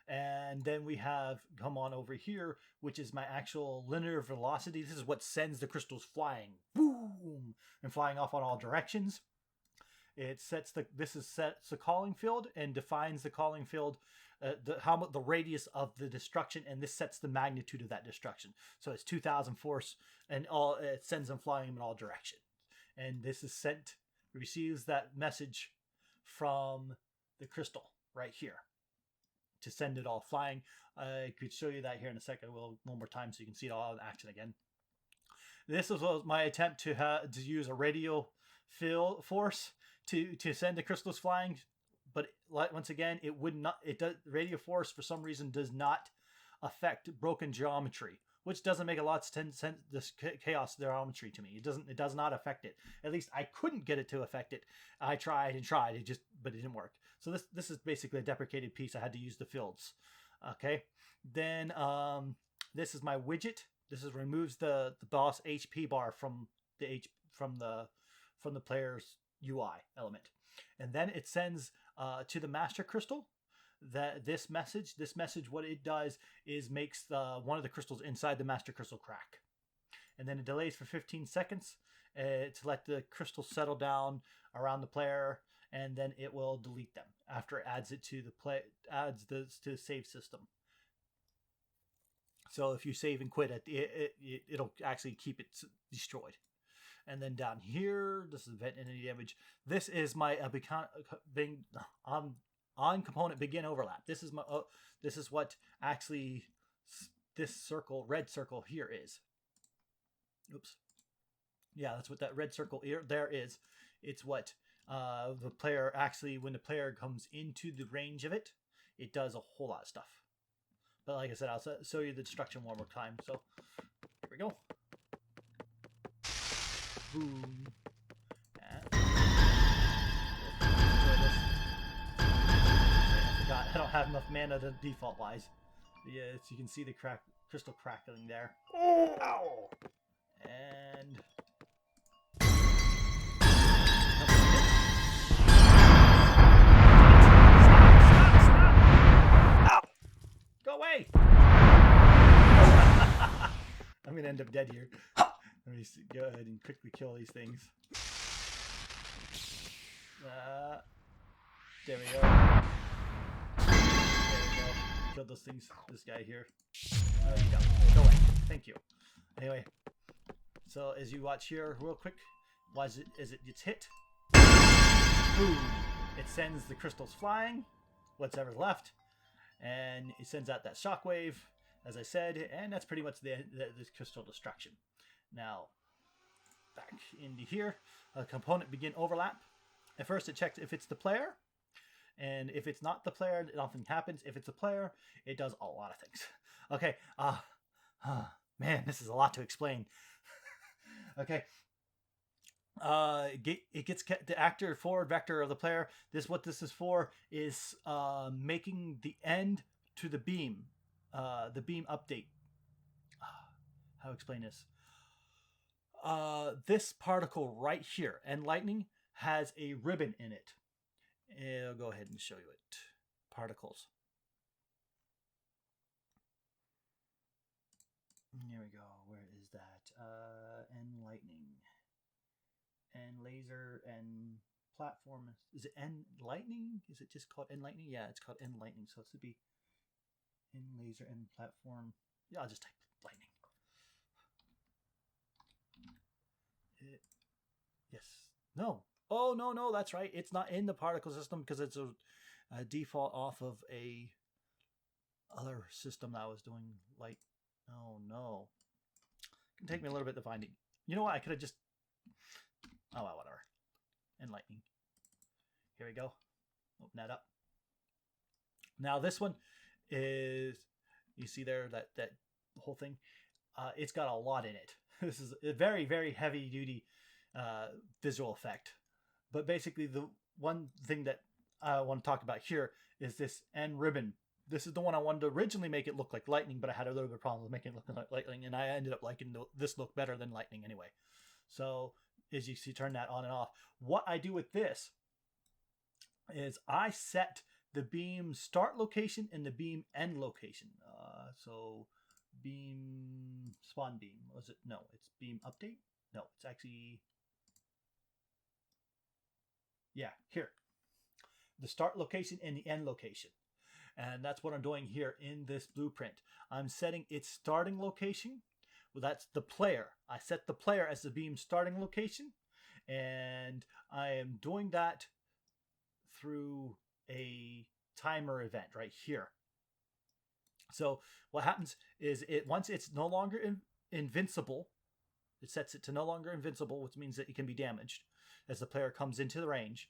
And then we have, come on over here, which is my actual linear velocity. This is what sends the crystals flying. Boom! And flying off on all directions. It sets the calling field and defines the calling field, the radius of the destruction, and this sets the magnitude of that destruction. So it's 2,000 force, and it sends them flying in all directions. And this is receives that message from the crystal right here to send it all flying. I could show you that here in a second. One more time so you can see it all in action again. This was my attempt to use a radio field force to send the crystals flying, but once again, it would not. Radio force for some reason does not affect broken geometry, which doesn't make a lot of sense. This chaos geometry to me, it does not affect it. At least I couldn't get it to affect it. I tried, but it didn't work. So this is basically a deprecated piece. I had to use the fields. Okay, then this is my widget. This removes the boss HP bar from from the player's UI element, and then it sends to the master crystal that this message. What it does is makes one of the crystals inside the master crystal crack, and then it delays for 15 seconds to let the crystal settle down around the player, and then it will delete them after it adds it to the save system. So if you save and quit it'll actually keep it destroyed. And then down here, this is event entity damage. This is my on component begin overlap. This is what actually this red circle here is. Oops. Yeah, that's what that red circle here there is. It's what the player actually, when the player comes into the range of it, it does a whole lot of stuff. But like I said, I'll show you the destruction one more time. So here we go. Boom. And I forgot, I don't have enough mana to default wise. Yeah, so you can see the crystal crackling there. Oh! Ow! And stop! Go away! I'm gonna end up dead here. Let me go ahead and quickly kill these things. There we go. There we go. Killed those things. This guy here. There you go. Go away. Thank you. Anyway, so as you watch here, real quick, as it gets hit, boom! It sends the crystals flying, whatever's left, and it sends out that shockwave, as I said, and that's pretty much the crystal destruction. Now, back into here, a component begin overlap. At first, it checks if it's the player, and if it's not the player, nothing happens. If it's a player, it does a lot of things. Okay, man, this is a lot to explain. Okay, it gets the actor forward vector of the player. What this is for is making the end to the beam update. How to explain this? This particle right here, and lightning, has a ribbon in it. I'll go ahead and show you it. Particles. Here we go. Where is that? N lightning. N laser and platform. Is it N lightning? Is it just called N lightning? Yeah, it's called N lightning. So it should be N laser and platform. Yeah, I'll just type lightning. Yes. No. Oh, no, that's right. It's not in the particle system because it's a default off of a other system that I was doing light. Oh, no. It can take me a little bit to find it. You know what? I could have just... Oh, well, whatever. And lightning. Here we go. Open that up. Now, this one is... You see there that whole thing? It's got a lot in it. This is a very, very heavy-duty visual effect. But basically, the one thing that I want to talk about here is this N ribbon. This is the one I wanted to originally make it look like lightning, but I had a little bit of problem with making it look like lightning, and I ended up liking this look better than lightning anyway. So, as you see, turn that on and off. What I do with this is I set the beam start location and the beam end location. So, beam spawn beam. Was it? No, it's beam update. No, it's actually... Yeah, here. The start location and the end location. And that's what I'm doing here in this blueprint. I'm setting its starting location. Well, that's the player. I set the player as the beam starting location. And I am doing that through a timer event right here. So what happens is once it's no longer invincible, it sets it to no longer invincible, which means that it can be damaged as the player comes into the range.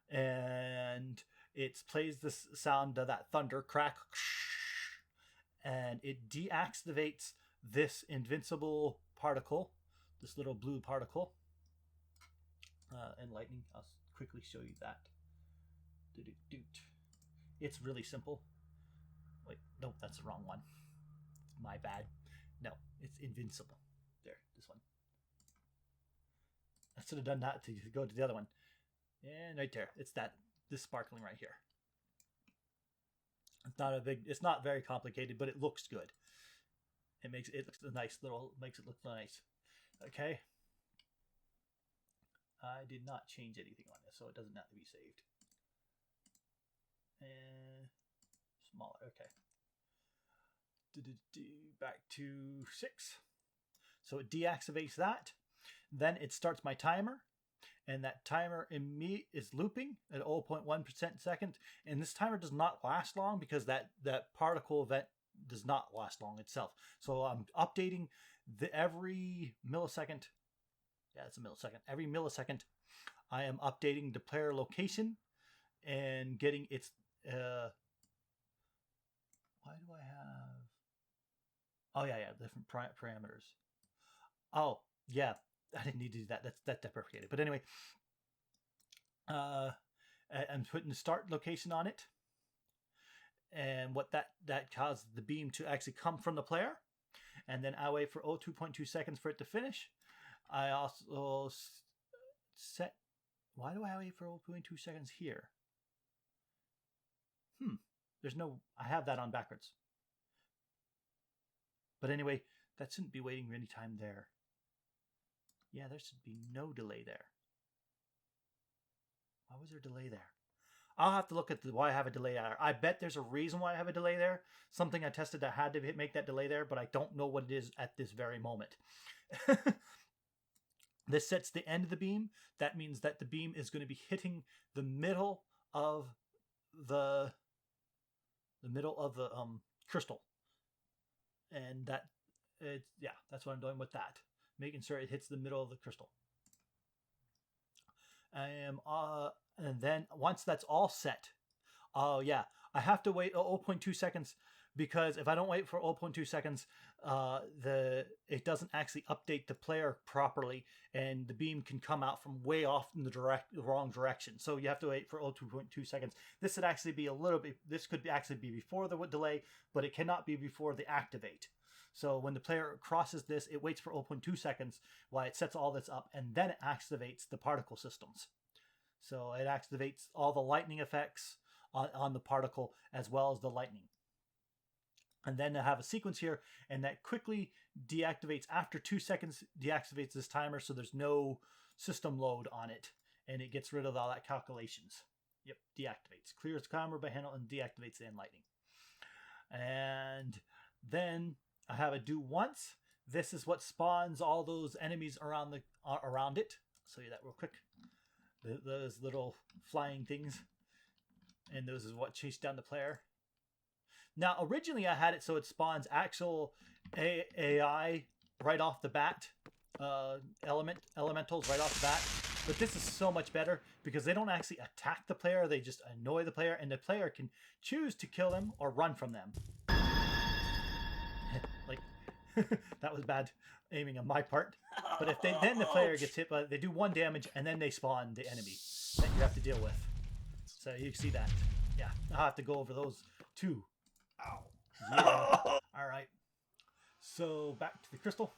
And it plays this sound of that thunder crack, and it deactivates this invincible particle, this little blue particle. And lightning, I'll quickly show you that. It's really simple. Wait, no, that's the wrong one. My bad. No, it's invincible. There, this one. I should have done that to go to the other one. And right there, it's this sparkling right here. It's not very complicated, but it looks good. It makes it looks makes it look nice. Okay. I did not change anything on this, so it doesn't have to be saved. And smaller, okay. Back to 6. So it deactivates that. Then it starts my timer. And that timer in me is looping at 0.1% second. And this timer does not last long because that particle event does not last long itself. So I'm updating every millisecond. Yeah, it's a millisecond. Every millisecond, I am updating the player location and getting its. Why do I have? Oh yeah, different parameters. Oh yeah, I didn't need to do that. That's deprecated. But anyway, I'm putting the start location on it, and what that causes the beam to actually come from the player, and then I wait for 2.2 seconds for it to finish. I also set. Why do I wait for 0.2 seconds here? There's no. I have that on backwards. But anyway, that shouldn't be waiting any time there. Yeah, there should be no delay there. Why was there a delay there? I'll have to look at why I have a delay there. I bet there's a reason why I have a delay there. Something I tested that had to make that delay there, but I don't know what it is at this very moment. This sets the end of the beam. That means that the beam is going to be hitting the middle of the crystal. And that's what I'm doing with that. Making sure it hits the middle of the crystal. And then once that's all set, I have to wait 0.2 seconds because if I don't wait for 0.2 seconds, it doesn't actually update the player properly, and the beam can come out from way off in the wrong direction. So you have to wait for 0.2 seconds. This would actually be a little bit. This could actually be before the delay, but it cannot be before the activate. So when the player crosses this, it waits for 0.2 seconds while it sets all this up, and then it activates the particle systems. So it activates all the lightning effects on the particle as well as the lightning. And then I have a sequence here, and that quickly deactivates after 2 seconds, deactivates this timer so there's no system load on it, and it gets rid of all that calculations. Yep, deactivates. Clears the timer by handle and deactivates the end lightning. And then I have a do once. This is what spawns all those enemies around it. I'll show you that real quick. Those little flying things. And those is what chase down the player. Now, originally I had it so it spawns actual AI right off the bat. Elementals right off the bat. But this is so much better because they don't actually attack the player. They just annoy the player. And the player can choose to kill them or run from them. Like, that was bad aiming on my part. But if then the player gets hit, they do 1 damage and then they spawn the enemy that you have to deal with. So you see that. Yeah, I'll have to go over those too. Ow. Yeah. All right. So back to the crystal.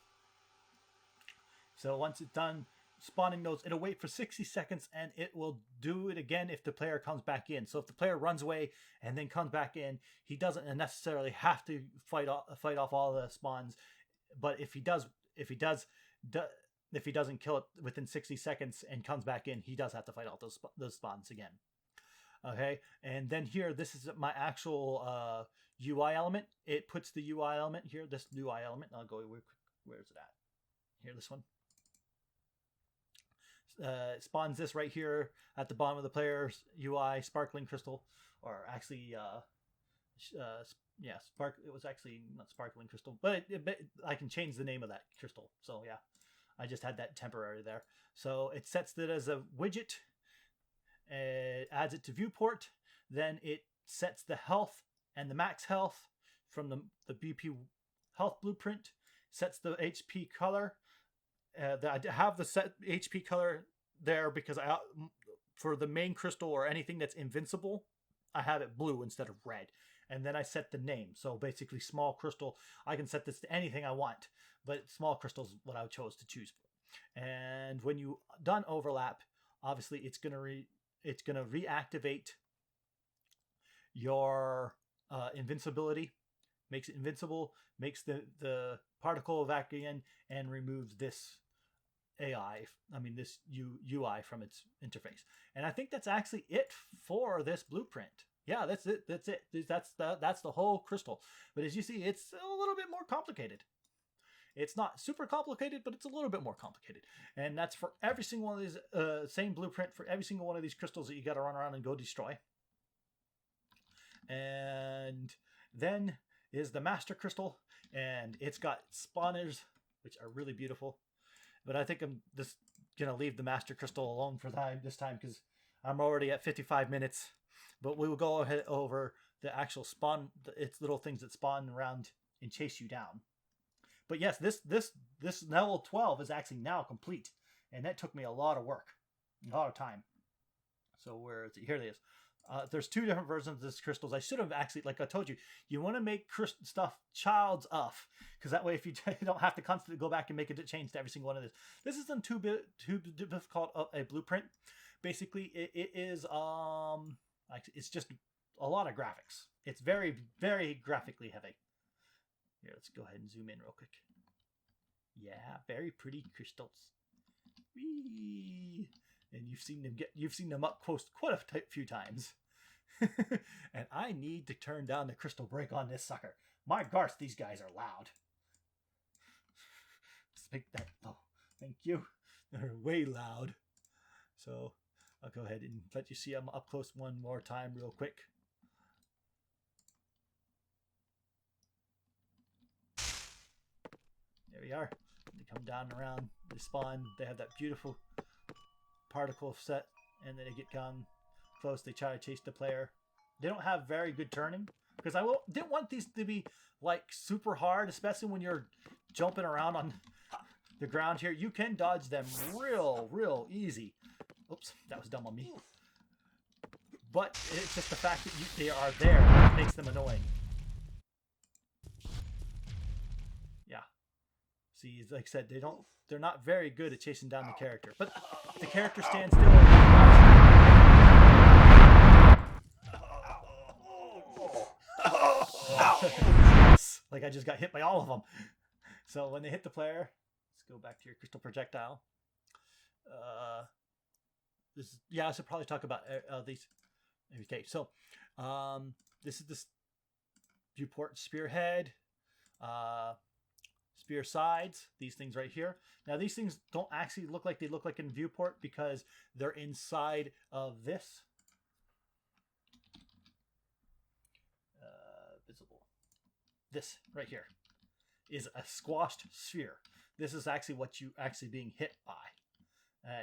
So once it's done spawning those, it'll wait for 60 seconds and it will do it again if the player comes back in. So if the player runs away and then comes back in, he doesn't necessarily have to fight off all the spawns. But if he doesn't kill it within 60 seconds and comes back in, he does have to fight out those spawns again. Okay, and then here, this is my actual UI element. It puts the UI element here, this UI element. I'll go, where is it at? Here, this one. Spawns this right here at the bottom of the player's UI, sparkling crystal, or actually, it was actually not sparkling crystal, but I can change the name of that crystal. So yeah, I just had that temporary there. So it sets it as a widget. It adds it to viewport, then it sets the health and the max health from the BP health blueprint, sets the HP color. I have the set HP color there because for the main crystal or anything that's invincible, I have it blue instead of red. And then I set the name. So basically small crystal, I can set this to anything I want, but small crystal is what I chose to choose for. And when you done overlap, obviously it's gonna reactivate your invincibility, makes it invincible, makes the particle evacuate in, and removes this this UI from its interface. And I think that's actually it for this blueprint. Yeah, that's it. That's the whole crystal. But as you see, it's a little bit more complicated. It's not super complicated, but it's a little bit more complicated. And that's for every single one of these, same blueprint for every single one of these crystals that you got to run around and go destroy. And then is the Master Crystal, and it's got spawners, which are really beautiful. But I think I'm just going to leave the Master Crystal alone for this time because I'm already at 55 minutes. But we will go ahead over the actual spawn, its little things that spawn around and chase you down. But yes, this level 12 is actually now complete, and that took me a lot of work, a lot of time. So where is it? Here it is. There's two different versions of this crystals. I should have actually, like I told you, you want to make stuff child's off, because that way if you don't have to constantly go back and make a change to every single one of this. This isn't too difficult a blueprint. Basically, it is it's just a lot of graphics. It's very, very graphically heavy. Here, let's go ahead and zoom in real quick. Yeah, very pretty crystals. Whee! And you've seen them up close quite a few times. And I need to turn down the crystal break on this sucker. My gosh, these guys are loud. Let's make that low. Thank you. They're way loud. So I'll go ahead and let you see them up close one more time real quick. There we are. They come down around, they spawn, they have that beautiful particle set, and then they get gone close, they try to chase the player. They don't have very good turning, because I didn't want these to be like super hard, especially when you're jumping around on the ground here. You can dodge them real easy. Oops, that was dumb on me. But it's just the fact that they are there that makes them annoying. Yeah. See, like I said, they're not very good at chasing down the character. But the character stands still. Like I just got hit by all of them. So when they hit the player, let's go back to your crystal projectile. I should probably talk about these. Okay, so this is this viewport spearhead, spear sides, these things right here. Now these things don't actually look like they look like in viewport because they're inside of this. Visible. This right here is a squashed sphere. This is actually what you actually being hit by.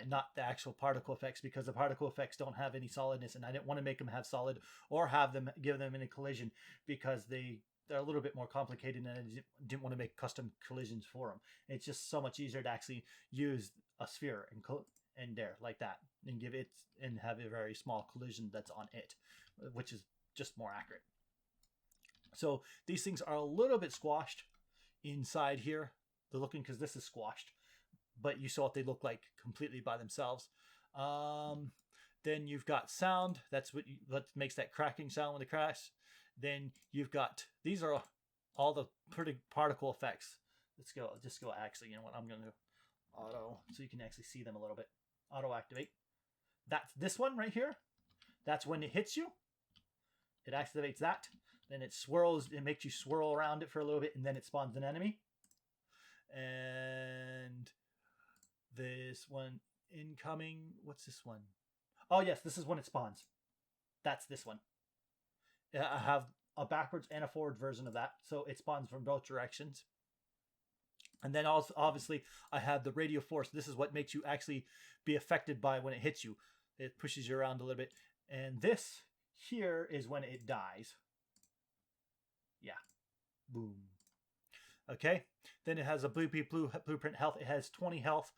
Not the actual particle effects, because the particle effects don't have any solidness, and I didn't want to make them have solid or have them give them any collision, because they're a little bit more complicated, and I didn't want to make custom collisions for them. It's just so much easier to actually use a sphere and there like that, and give it and have a very small collision that's on it, which is just more accurate. So these things are a little bit squashed inside here. They're looking, because this is squashed, but you saw what they look like completely by themselves. Then you've got sound. That's what makes that cracking sound when they crash. Then you've got, these are all the pretty particle effects. Let's go, actually, you know what, I'm going to auto, so you can actually see them a little bit. Auto activate. That's this one right here. That's when it hits you. It activates that. Then it swirls, it makes you swirl around it for a little bit, and then it spawns an enemy. And this one, incoming, what's this one? Oh yes, this is when it spawns. That's this one. I have a backwards and a forward version of that, so it spawns from both directions. And then also, obviously, I have the radio force. This is what makes you actually be affected by when it hits you. It pushes you around a little bit. And this here is when it dies. Yeah. Boom. Okay. Then it has a blueprint health. It has 20 health.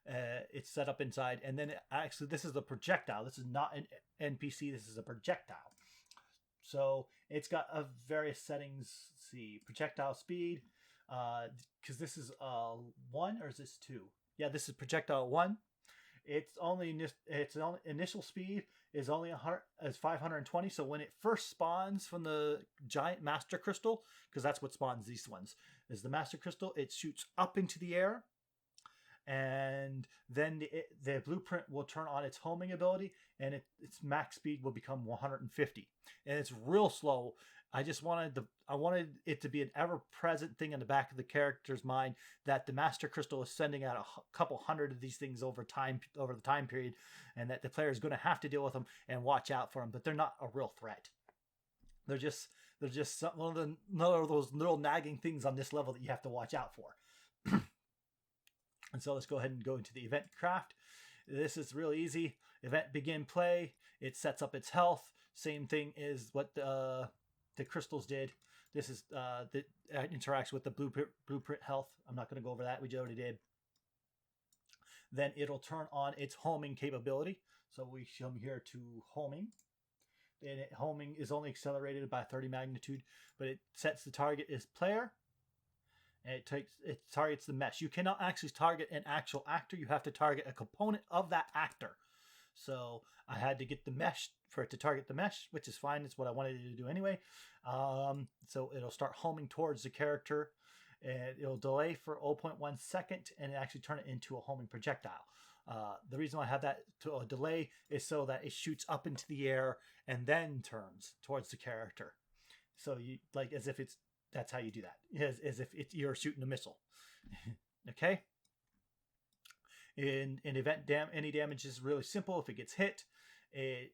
It's set up inside. And then actually, this is the projectile. This is not an NPC. This is a projectile. So it's got various settings. Let's see, projectile speed. Because this is 1, or is this 2? Yeah, this is projectile 1. Its only initial speed is only 520. So when it first spawns from the giant master crystal, because that's what spawns these ones, is the master crystal. It shoots up into the air, and then the blueprint will turn on its homing ability, and its max speed will become 150. And it's real slow. I wanted it to be an ever-present thing in the back of the character's mind that the Master Crystal is sending out a couple hundred of these things over the time period, and that the player is going to have to deal with them and watch out for them. But they're not a real threat. They're just one of those little nagging things on this level that you have to watch out for. And so let's go ahead and go into the event craft. This is real easy. Event begin play. It sets up its health. Same thing is what the crystals did. This is that interacts with the blueprint health. I'm not going to go over that. We already did. Then it'll turn on its homing capability. So we come here to homing. And homing is only accelerated by 30 magnitude, but it sets the target as player. And it targets the mesh. You cannot actually target an actual actor. You have to target a component of that actor. So I had to get the mesh for it to target the mesh, which is fine. It's what I wanted it to do anyway. So it'll start homing towards the character, and it'll delay for 0.1 second, and actually turn it into a homing projectile. The reason why I have that to a delay is so that it shoots up into the air and then turns towards the character. So you as if that's how you do that, as if you're shooting a missile. Okay. In event any damage is really simple. If it gets hit, it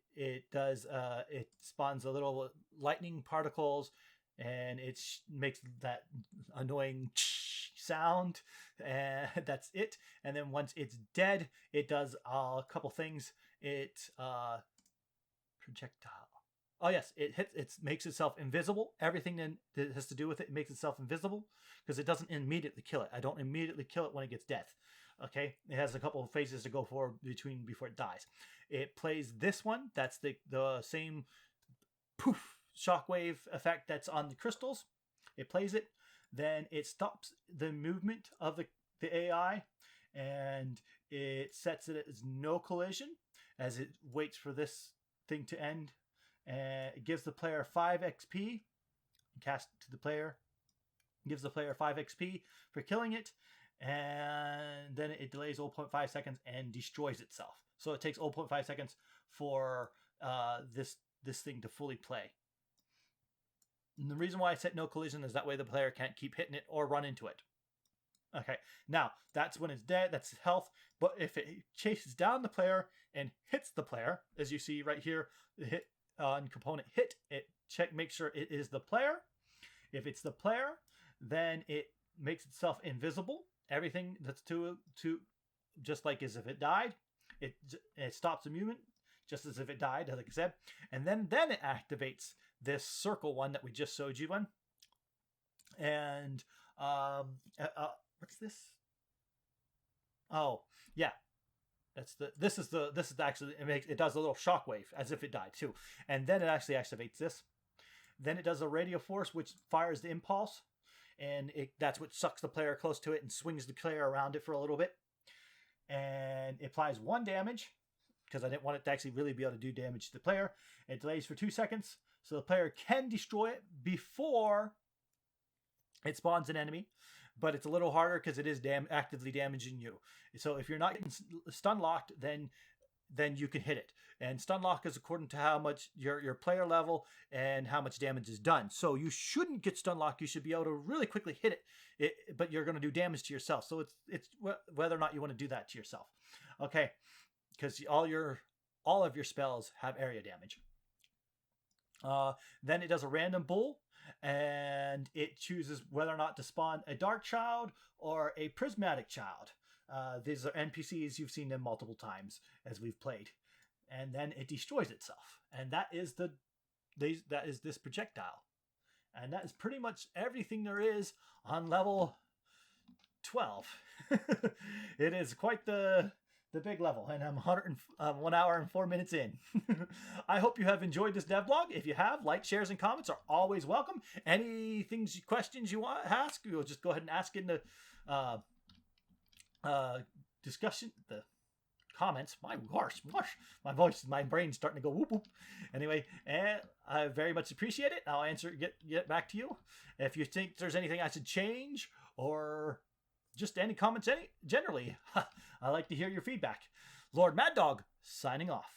spawns a little lightning particles, and it makes that annoying sound, and that's it. And then once it's dead, it does a couple things. It projectile. Oh yes, it makes itself invisible. Everything that has to do with it makes itself invisible, because it doesn't immediately kill it. I don't immediately kill it when it gets death. Okay, it has a couple of phases to go for before it dies. It plays this one. That's the same poof shockwave effect that's on the crystals. It plays it. Then it stops the movement of the AI, and it sets it as no collision as it waits for this thing to end. And it gives the player 5 XP. Cast to the player. Gives the player 5 XP for killing it. And then it delays 0.5 seconds and destroys itself. So it takes 0.5 seconds for this thing to fully play. And the reason why I set no collision is that way the player can't keep hitting it or run into it. Okay, now that's when it's dead. That's health. But if it chases down the player and hits the player, as you see right here, the hit on component hit, it make sure it is the player. If it's the player, then it makes itself invisible. Everything that's just like as if it died, it stops the movement just as if it died, like I said, and then it activates this circle one that we just showed you on. And what's this? Oh yeah, this is actually it does a little shockwave as if it died too, and then it actually activates this. Then it does a radio force, which fires the impulse. And that's what sucks the player close to it and swings the player around it for a little bit. And it applies 1 damage, because I didn't want it to actually really be able to do damage to the player. It delays for 2 seconds, so the player can destroy it before it spawns an enemy. But it's a little harder because it is actively damaging you. So if you're not getting stun locked, then you can hit it. And stun lock is according to how much your player level and how much damage is done. So you shouldn't get stun lock. You should be able to really quickly hit it, but you're going to do damage to yourself. So it's whether or not you want to do that to yourself. Okay, because all of your spells have area damage. Then it does a random bull, and it chooses whether or not to spawn a dark child or a prismatic child. These are NPCs. You've seen them multiple times as we've played. And then it destroys itself. And that is this projectile. And that is pretty much everything there is on level 12. It is quite the big level. And I'm 1 hour and 4 minutes in. I hope you have enjoyed this devlog. If you have, likes, shares, and comments are always welcome. Any questions you want to ask, you'll just go ahead and ask in the discussion, the comments. My gosh, my voice, my brain's starting to go whoop whoop. Anyway, I very much appreciate it. I'll get back to you. If you think there's anything I should change or just any comments, generally, I like to hear your feedback. LordMaddog signing off.